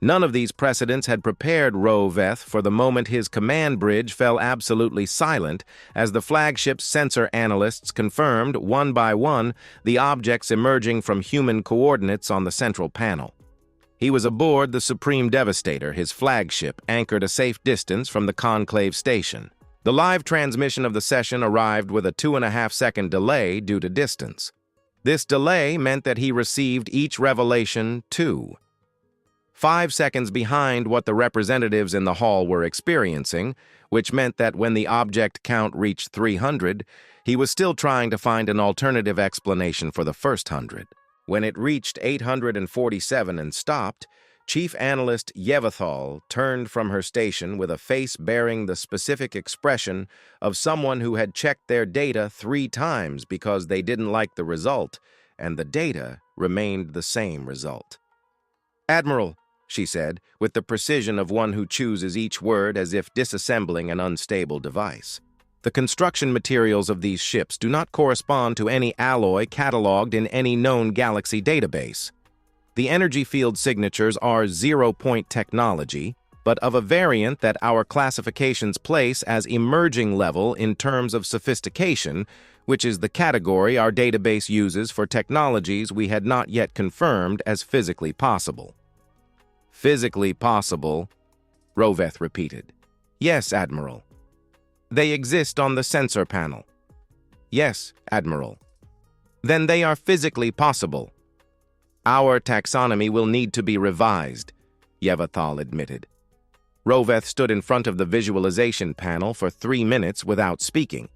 None of these precedents had prepared Roveth for the moment his command bridge fell absolutely silent as the flagship's sensor analysts confirmed, one by one, the objects emerging from human coordinates on the central panel. He was aboard the Supreme Devastator, his flagship, anchored a safe distance from the Conclave station. The live transmission of the session arrived with a 2.5-second delay due to distance. This delay meant that he received each revelation 5 seconds behind what the representatives in the hall were experiencing, which meant that when the object count reached 300, he was still trying to find an alternative explanation for the first 100. When it reached 847 and stopped, Chief Analyst Yevethal turned from her station with a face bearing the specific expression of someone who had checked their data 3 times because they didn't like the result, and the data remained the same result. "Admiral," she said, with the precision of one who chooses each word as if disassembling an unstable device. "The construction materials of these ships do not correspond to any alloy cataloged in any known galaxy database. The energy field signatures are zero-point technology, but of a variant that our classifications place as emerging level in terms of sophistication, which is the category our database uses for technologies we had not yet confirmed as physically possible." "Physically possible," Roveth repeated. "Yes, Admiral." "They exist on the sensor panel." "Yes, Admiral." "Then they are physically possible." "Our taxonomy will need to be revised," Yevethal admitted. Roveth stood in front of the visualization panel for 3 minutes without speaking.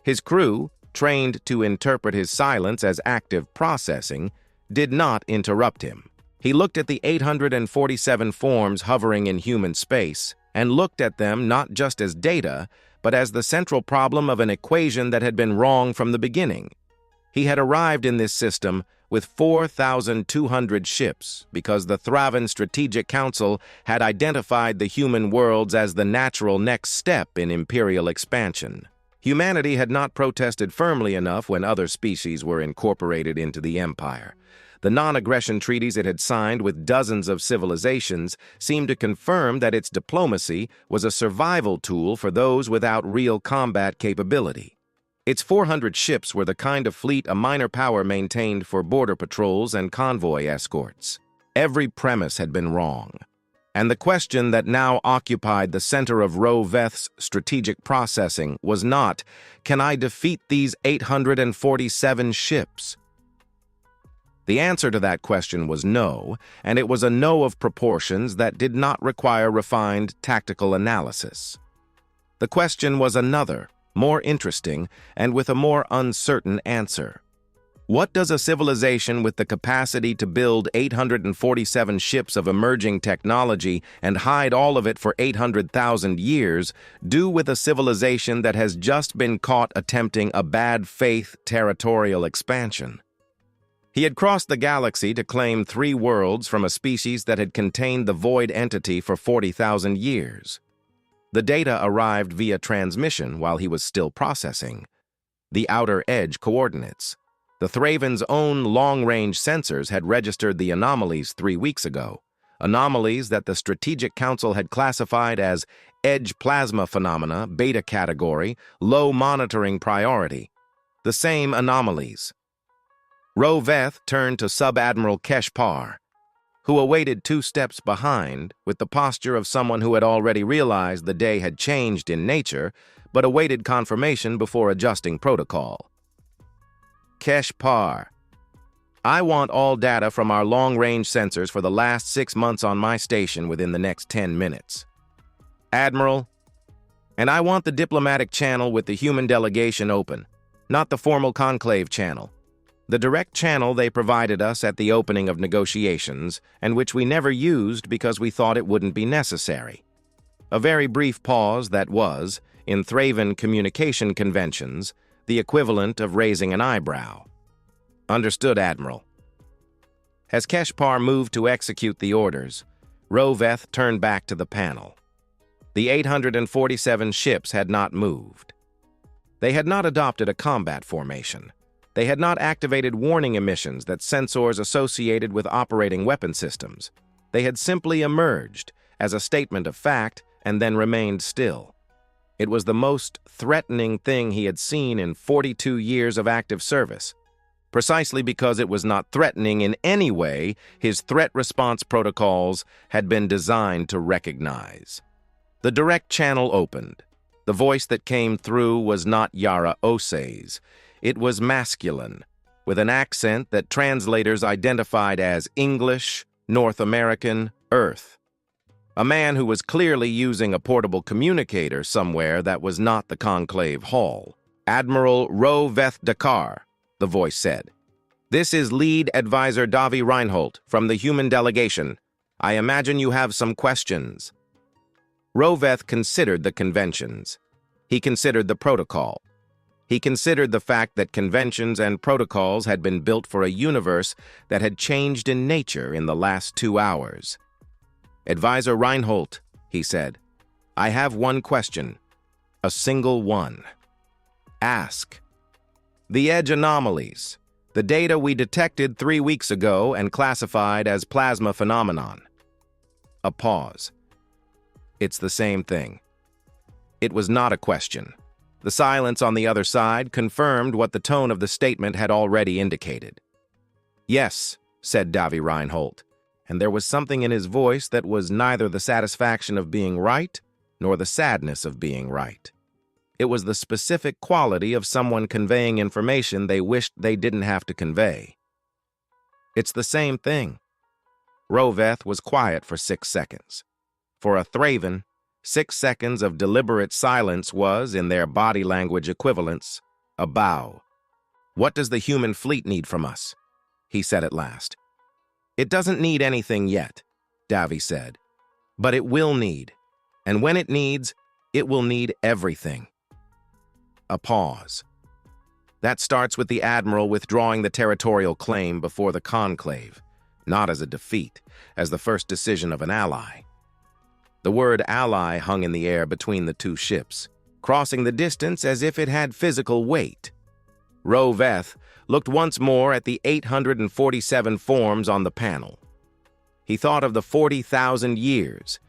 His crew, trained to interpret his silence as active processing, did not interrupt him. He looked at the 847 forms hovering in human space, and looked at them not just as data, but as the central problem of an equation that had been wrong from the beginning. He had arrived in this system with 4,200 ships because the Thravan Strategic Council had identified the human worlds as the natural next step in imperial expansion. Humanity had not protested firmly enough when other species were incorporated into the empire. The non-aggression treaties it had signed with dozens of civilizations seemed to confirm that its diplomacy was a survival tool for those without real combat capability. Its 400 ships were the kind of fleet a minor power maintained for border patrols and convoy escorts. Every premise had been wrong. And the question that now occupied the center of Roveth's strategic processing was not, "Can I defeat these 847 ships?" The answer to that question was no, and it was a no of proportions that did not require refined tactical analysis. The question was another, more interesting, and with a more uncertain answer. What does a civilization with the capacity to build 847 ships of emerging technology and hide all of it for 800,000 years do with a civilization that has just been caught attempting a bad faith territorial expansion? He had crossed the galaxy to claim 3 worlds from a species that had contained the void entity for 40,000 years. The data arrived via transmission while he was still processing. The outer edge coordinates. The Thravan's own long-range sensors had registered the anomalies 3 weeks ago, anomalies that the Strategic Council had classified as edge plasma phenomena, beta category, low monitoring priority. The same anomalies. Roveth turned to Sub-Admiral Keshpar, who awaited 2 steps behind with the posture of someone who had already realized the day had changed in nature, but awaited confirmation before adjusting protocol. "Keshpar, I want all data from our long-range sensors for the last 6 months on my station within the next 10 minutes. Admiral, and I want the diplomatic channel with the human delegation open, not the formal conclave channel. The direct channel they provided us at the opening of negotiations, and which we never used because we thought it wouldn't be necessary." A very brief pause that was, in Thravan communication conventions, the equivalent of raising an eyebrow. "Understood, Admiral." As Keshpar moved to execute the orders, Roveth turned back to the panel. The 847 ships had not moved. They had not adopted a combat formation. They had not activated warning emissions that sensors associated with operating weapon systems. They had simply emerged as a statement of fact and then remained still. It was the most threatening thing he had seen in 42 years of active service. Precisely because it was not threatening in any way his threat response protocols had been designed to recognize. The direct channel opened. The voice that came through was not Yara Osei's. It was masculine, with an accent that translators identified as English, North American, Earth. A man who was clearly using a portable communicator somewhere that was not the conclave hall. Admiral Roveth Dakar, the voice said. This is Lead Advisor Davi Reinhold from the human delegation. I imagine you have some questions. Roveth considered the conventions. He considered the protocol. He considered the fact that conventions and protocols had been built for a universe that had changed in nature in the last 2 hours. Advisor Reinhold, he said, I have one question. A single one. Ask. The edge anomalies. The data we detected 3 weeks ago and classified as plasma phenomenon. A pause. It's the same thing. It was not a question. The silence on the other side confirmed what the tone of the statement had already indicated. Yes, said Davi Reinhold, and there was something in his voice that was neither the satisfaction of being right nor the sadness of being right. It was the specific quality of someone conveying information they wished they didn't have to convey. It's the same thing. Roveth was quiet for 6 seconds. For a Thraven, 6 seconds of deliberate silence was, in their body language equivalents, a bow. What does the human fleet need from us? He said at last. It doesn't need anything yet, Davi said. But it will need. And when it needs, it will need everything. A pause. That starts with the Admiral withdrawing the territorial claim before the Conclave, not as a defeat, as the first decision of an ally. The word ally hung in the air between the two ships, crossing the distance as if it had physical weight. Roveth looked once more at the 847 forms on the panel. He thought of the 40,000 years.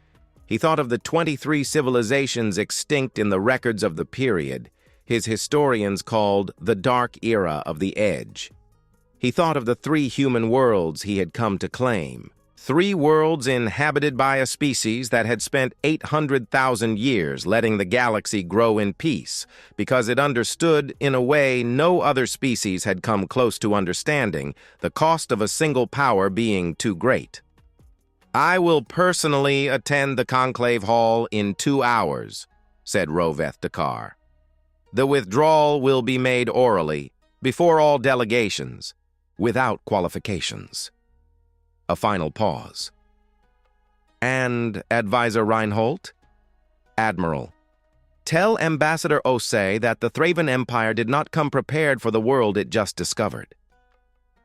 He thought of the 23 civilizations extinct in the records of the period his historians called the Dark Era of the Edge. He thought of the 3 human worlds he had come to claim. 3 worlds inhabited by a species that had spent 800,000 years letting the galaxy grow in peace because it understood, in a way no other species had come close to understanding, the cost of a single power being too great. I will personally attend the Conclave Hall in 2 hours, said Roveth Dakar. The withdrawal will be made orally, before all delegations, without qualifications. A final pause. And Advisor Reinhold? Admiral. Tell Ambassador Osei that the Thraven Empire did not come prepared for the world it just discovered.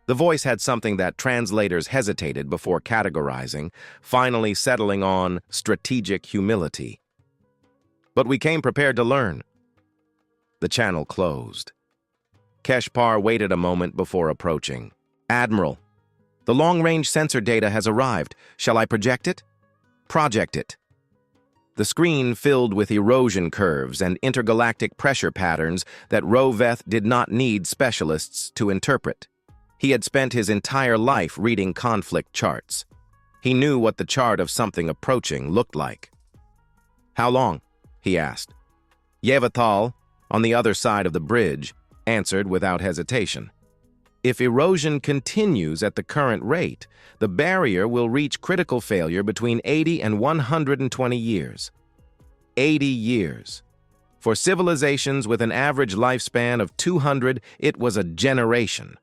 The voice had something that translators hesitated before categorizing, finally settling on strategic humility. But we came prepared to learn. The channel closed. Keshpar waited a moment before approaching. Admiral. The long-range sensor data has arrived. Shall I project it? Project it. The screen filled with erosion curves and intergalactic pressure patterns that Roveth did not need specialists to interpret. He had spent his entire life reading conflict charts. He knew what the chart of something approaching looked like. How long? He asked. Yevathal, on the other side of the bridge, answered without hesitation. If erosion continues at the current rate, the barrier will reach critical failure between 80 and 120 years. 80 years. For civilizations with an average lifespan of 200, it was a generation.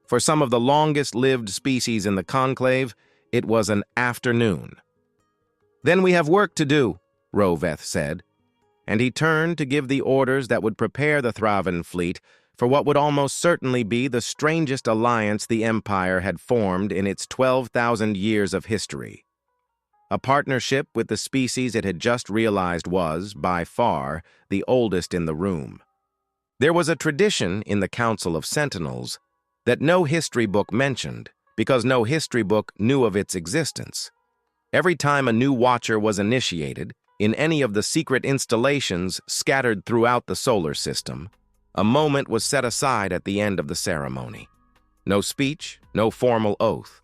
For some of the longest-lived species in the Conclave, it was an afternoon. Then we have work to do, Roveth said, and he turned to give the orders that would prepare the Thraven fleet for what would almost certainly be the strangest alliance the Empire had formed in its 12,000 years of history. A partnership with the species it had just realized was, by far, the oldest in the room. There was a tradition in the Council of Sentinels that no history book mentioned, because no history book knew of its existence. Every time a new Watcher was initiated, in any of the secret installations scattered throughout the solar system, a moment was set aside at the end of the ceremony. No speech, no formal oath.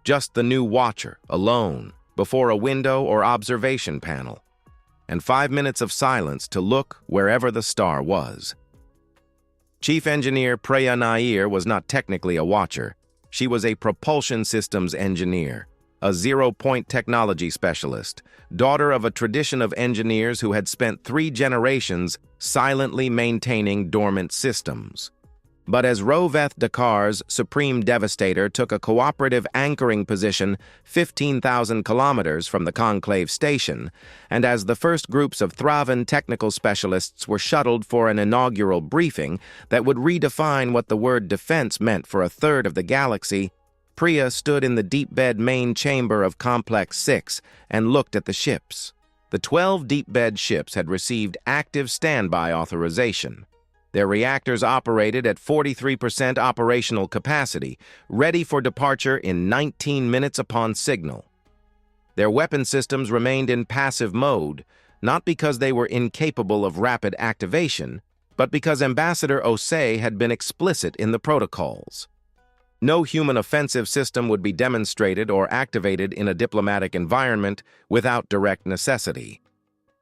Just the new watcher, alone, before a window or observation panel. And 5 minutes of silence to look wherever the star was. Chief Engineer Preya Nair was not technically a watcher. She was a propulsion systems engineer, a zero-point technology specialist, daughter of a tradition of engineers who had spent 3 generations silently maintaining dormant systems. But as Roveth Dakar's Supreme Devastator took a cooperative anchoring position 15,000 kilometers from the Conclave station, and as the first groups of Thravan technical specialists were shuttled for an inaugural briefing that would redefine what the word defense meant for a third of the galaxy, Priya stood in the deep-bed main chamber of Complex 6 and looked at the ships. The 12 deep-bed ships had received active standby authorization. Their reactors operated at 43% operational capacity, ready for departure in 19 minutes upon signal. Their weapon systems remained in passive mode, not because they were incapable of rapid activation, but because Ambassador Osei had been explicit in the protocols. No human offensive system would be demonstrated or activated in a diplomatic environment without direct necessity.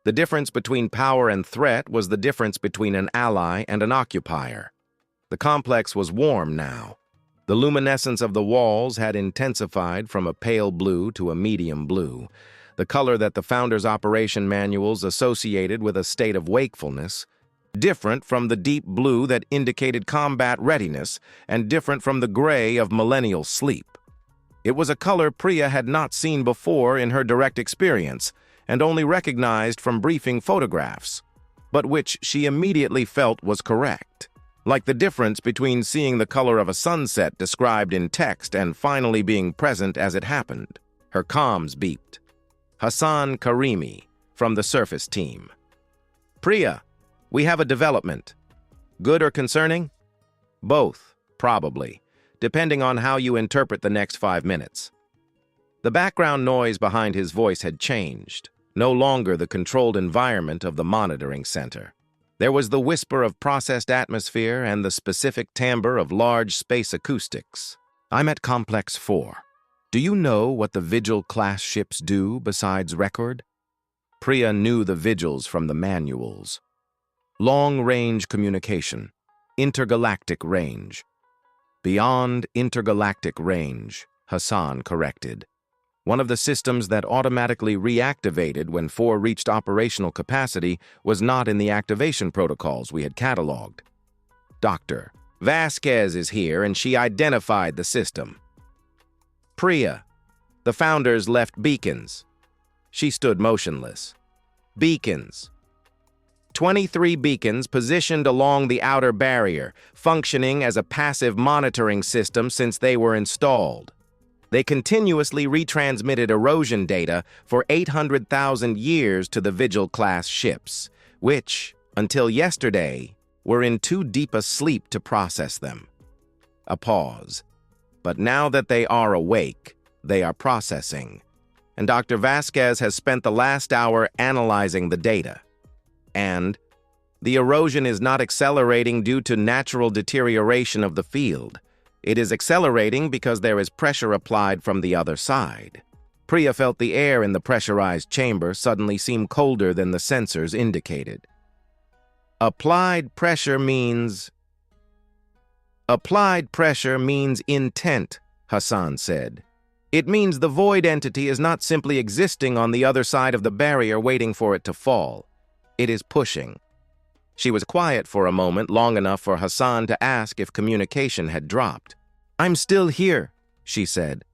The difference between power and threat was the difference between an ally and an occupier. The complex was warm now. The luminescence of the walls had intensified from a pale blue to a medium blue, the color that the Founder's operation manuals associated with a state of wakefulness, different from the deep blue that indicated combat readiness and different from the gray of millennial sleep. It was a color Priya had not seen before in her direct experience, and only recognized from briefing photographs, but which she immediately felt was correct, like the difference between seeing the color of a sunset described in text and finally being present as it happened. Her comms beeped. Hassan Karimi, from the surface team. Priya, we have a development. Good or concerning? Both, probably, depending on how you interpret the next 5 minutes. The background noise behind his voice had changed. No longer the controlled environment of the monitoring center. There was the whisper of processed atmosphere and the specific timbre of large space acoustics. I'm at Complex 4. Do you know what the Vigil-class ships do besides record? Priya knew the Vigils from the manuals. Long-range communication. Intergalactic range. Beyond intergalactic range, Hassan corrected. One of the systems that automatically reactivated when 4 reached operational capacity was not in the activation protocols we had cataloged. Dr. Vasquez is here and she identified the system. Priya, the Founders left beacons. She stood motionless. Beacons. 23 beacons positioned along the outer barrier, functioning as a passive monitoring system since they were installed. They continuously retransmitted erosion data for 800,000 years to the Vigil-class ships, which, until yesterday, were in too deep a sleep to process them. A pause. But now that they are awake, they are processing. And Dr. Vasquez has spent the last hour analyzing the data. And the erosion is not accelerating due to natural deterioration of the field. It is accelerating because there is pressure applied from the other side. Priya felt the air in the pressurized chamber suddenly seem colder than the sensors indicated. Applied pressure means intent, Hassan said. It means the void entity is not simply existing on the other side of the barrier waiting for it to fall. It is pushing. She was quiet for a moment, long enough for Hassan to ask if communication had dropped. I'm still here, she said.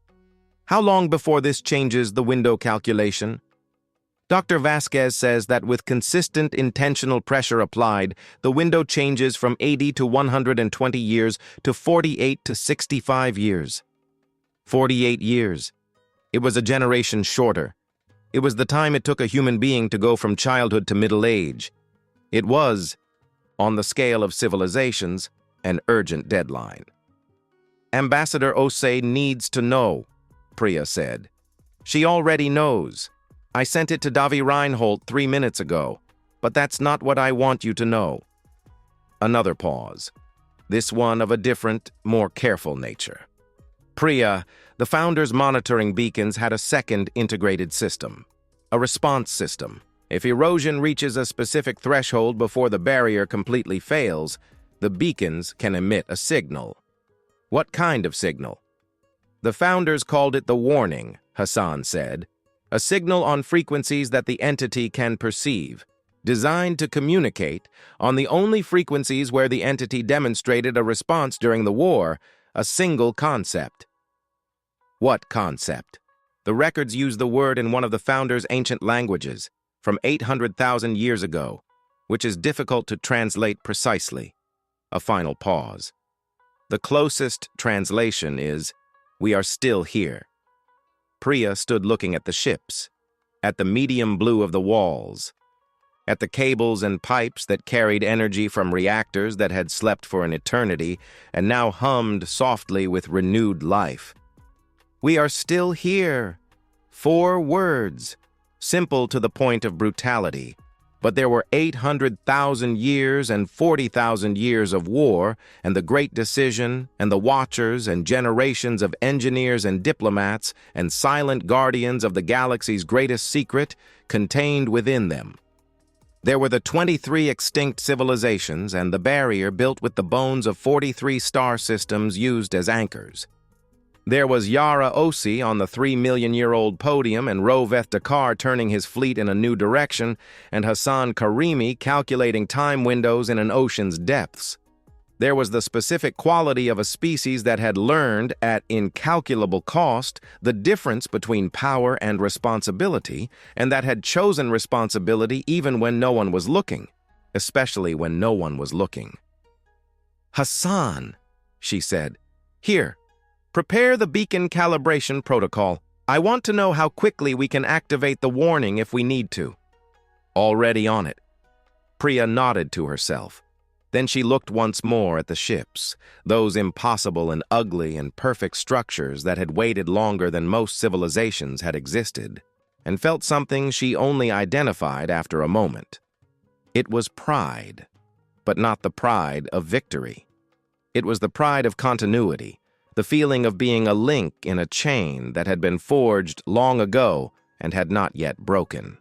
How long before this changes the window calculation? Dr. Vasquez says that with consistent intentional pressure applied, the window changes from 80 to 120 years to 48 to 65 years. 48 years. It was a generation shorter. It was the time it took a human being to go from childhood to middle age. It was, on the scale of civilizations, an urgent deadline. Ambassador Osei needs to know, Priya said. She already knows. I sent it to Davi Reinhold 3 minutes ago, but that's not what I want you to know. Another pause. this one of a different, more careful nature. Priya, the founder's monitoring beacons, had a second integrated system, a response system. If erosion reaches a specific threshold before the barrier completely fails, the beacons can emit a signal. What kind of signal? The founders called it the warning, Hassan said, a signal on frequencies that the entity can perceive, designed to communicate on the only frequencies where the entity demonstrated a response during the war, a single concept. What concept? The records use the word in one of the founders' ancient languages, from 800,000 years ago, which is difficult to translate precisely. A final pause. The closest translation is, "We are still here." Priya stood looking at the ships, at the medium blue of the walls, at the cables and pipes that carried energy from reactors that had slept for an eternity and now hummed softly with renewed life. "We are still here." 4 words, simple to the point of brutality, but there were 800,000 years and 40,000 years of war, and the Great Decision, and the Watchers, and generations of engineers and diplomats, and silent guardians of the galaxy's greatest secret contained within them. There were the 23 extinct civilizations and the barrier built with the bones of 43 star systems used as anchors. There was Yara Osi on the 3-million-year-old podium and Roveth Dakar turning his fleet in a new direction, and Hassan Karimi calculating time windows in an ocean's depths. There was the specific quality of a species that had learned, at incalculable cost, the difference between power and responsibility, and that had chosen responsibility even when no one was looking, especially when no one was looking. "Hassan," she said, "here. Prepare the beacon calibration protocol. I want to know how quickly we can activate the warning if we need to." "Already on it." Priya nodded to herself. Then she looked once more at the ships, those impossible and ugly and perfect structures that had waited longer than most civilizations had existed, and felt something she only identified after a moment. It was pride, but not the pride of victory. It was the pride of continuity, the feeling of being a link in a chain that had been forged long ago and had not yet broken.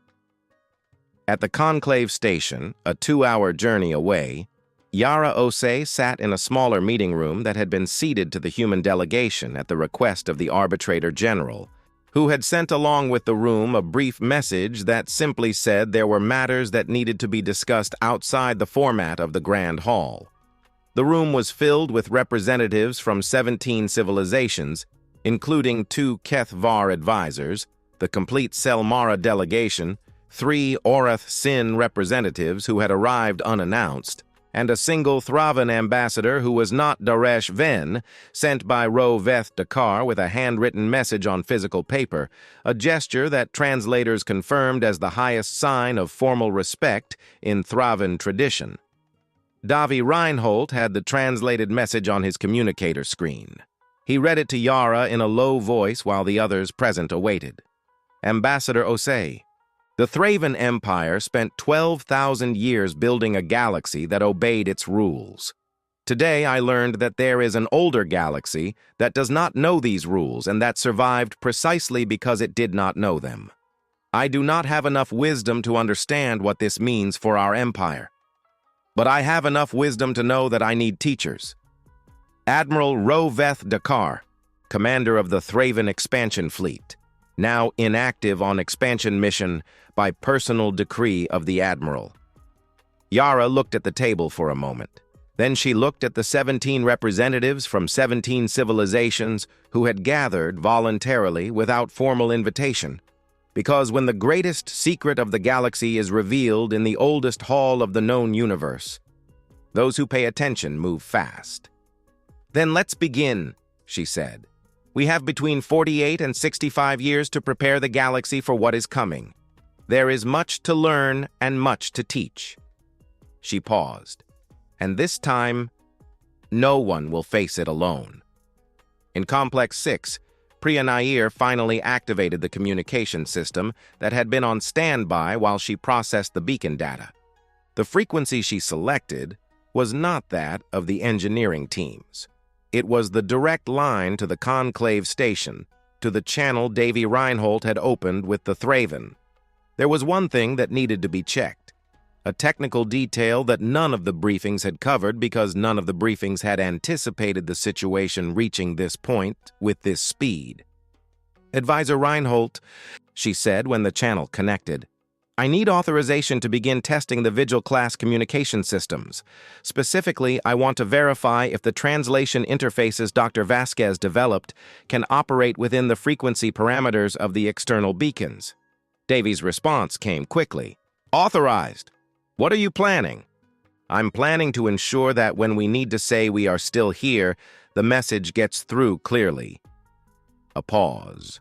At the Conclave Station, a 2-hour journey away, Yara Ose sat in a smaller meeting room that had been ceded to the human delegation at the request of the Arbitrator General, who had sent along with the room a brief message that simply said there were matters that needed to be discussed outside the format of the Grand Hall. The room was filled with representatives from 17 civilizations, including 2 Keth-Var advisors, the complete Selmara delegation, 3 Orath Sin representatives who had arrived unannounced, and a single Thravan ambassador who was not Daresh Ven, sent by Roveth Dakar with a handwritten message on physical paper, a gesture that translators confirmed as the highest sign of formal respect in Thravan tradition. Davi Reinhold had the translated message on his communicator screen. He read it to Yara in a low voice while the others present awaited. Ambassador Osei, the Thravan Empire spent 12,000 years building a galaxy that obeyed its rules. Today I learned that there is an older galaxy that does not know these rules and that survived precisely because it did not know them. I do not have enough wisdom to understand what this means for our empire. But I have enough wisdom to know that I need teachers. Admiral Roveth Dakar, commander of the Thravan expansion fleet, now inactive on expansion mission by personal decree of the Admiral. Yara looked at the table for a moment. Then she looked at the 17 representatives from 17 civilizations who had gathered voluntarily without formal invitation. Because when the greatest secret of the galaxy is revealed in the oldest hall of the known universe, those who pay attention move fast. "Then let's begin," she said. "We have between 48 and 65 years to prepare the galaxy for what is coming. There is much to learn and much to teach." She paused. "And this time, no one will face it alone." In Complex 6, Priya Nair finally activated the communication system that had been on standby while she processed the beacon data. The frequency she selected, was not that of the engineering teams. It was the direct line to the Conclave station, to the channel Davy Reinhold had opened with the Thraven. There was one thing that needed to be checked, a technical detail that none of the briefings had covered because none of the briefings had anticipated the situation reaching this point with this speed. "Advisor Reinhold," she said when the channel connected, "I need authorization to begin testing the Vigil-class communication systems. Specifically, I want to verify if the translation interfaces Dr. Vasquez developed can operate within the frequency parameters of the external beacons." Davy's response came quickly. "Authorized. What are you planning?" "I'm planning to ensure that when we need to say we are still here, the message gets through clearly." A pause.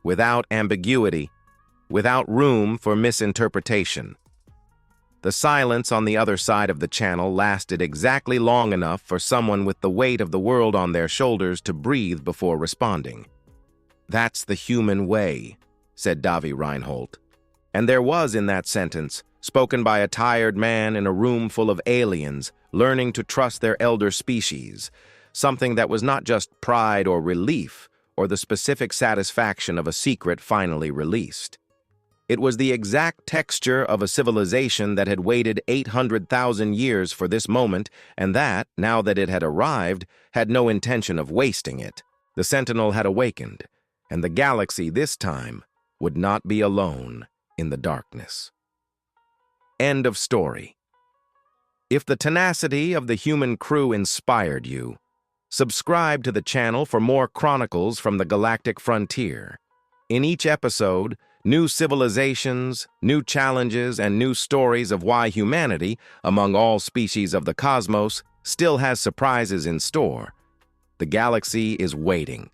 Without ambiguity. Without room for misinterpretation. The silence on the other side of the channel lasted exactly long enough for someone with the weight of the world on their shoulders to breathe before responding. "That's the human way," said Davy Reinhold. And there was in that sentence, spoken by a tired man in a room full of aliens, learning to trust their elder species, something that was not just pride or relief, or the specific satisfaction of a secret finally released. It was the exact texture of a civilization that had waited 800,000 years for this moment, and that, now that it had arrived, had no intention of wasting it. The Sentinel had awakened, and the galaxy this time would not be alone in the darkness. End of story. If the tenacity of the human crew inspired you, subscribe to the channel for more chronicles from the galactic frontier. In each episode, new civilizations, new challenges, and new stories of why humanity, among all species of the cosmos, still has surprises in store. The galaxy is waiting,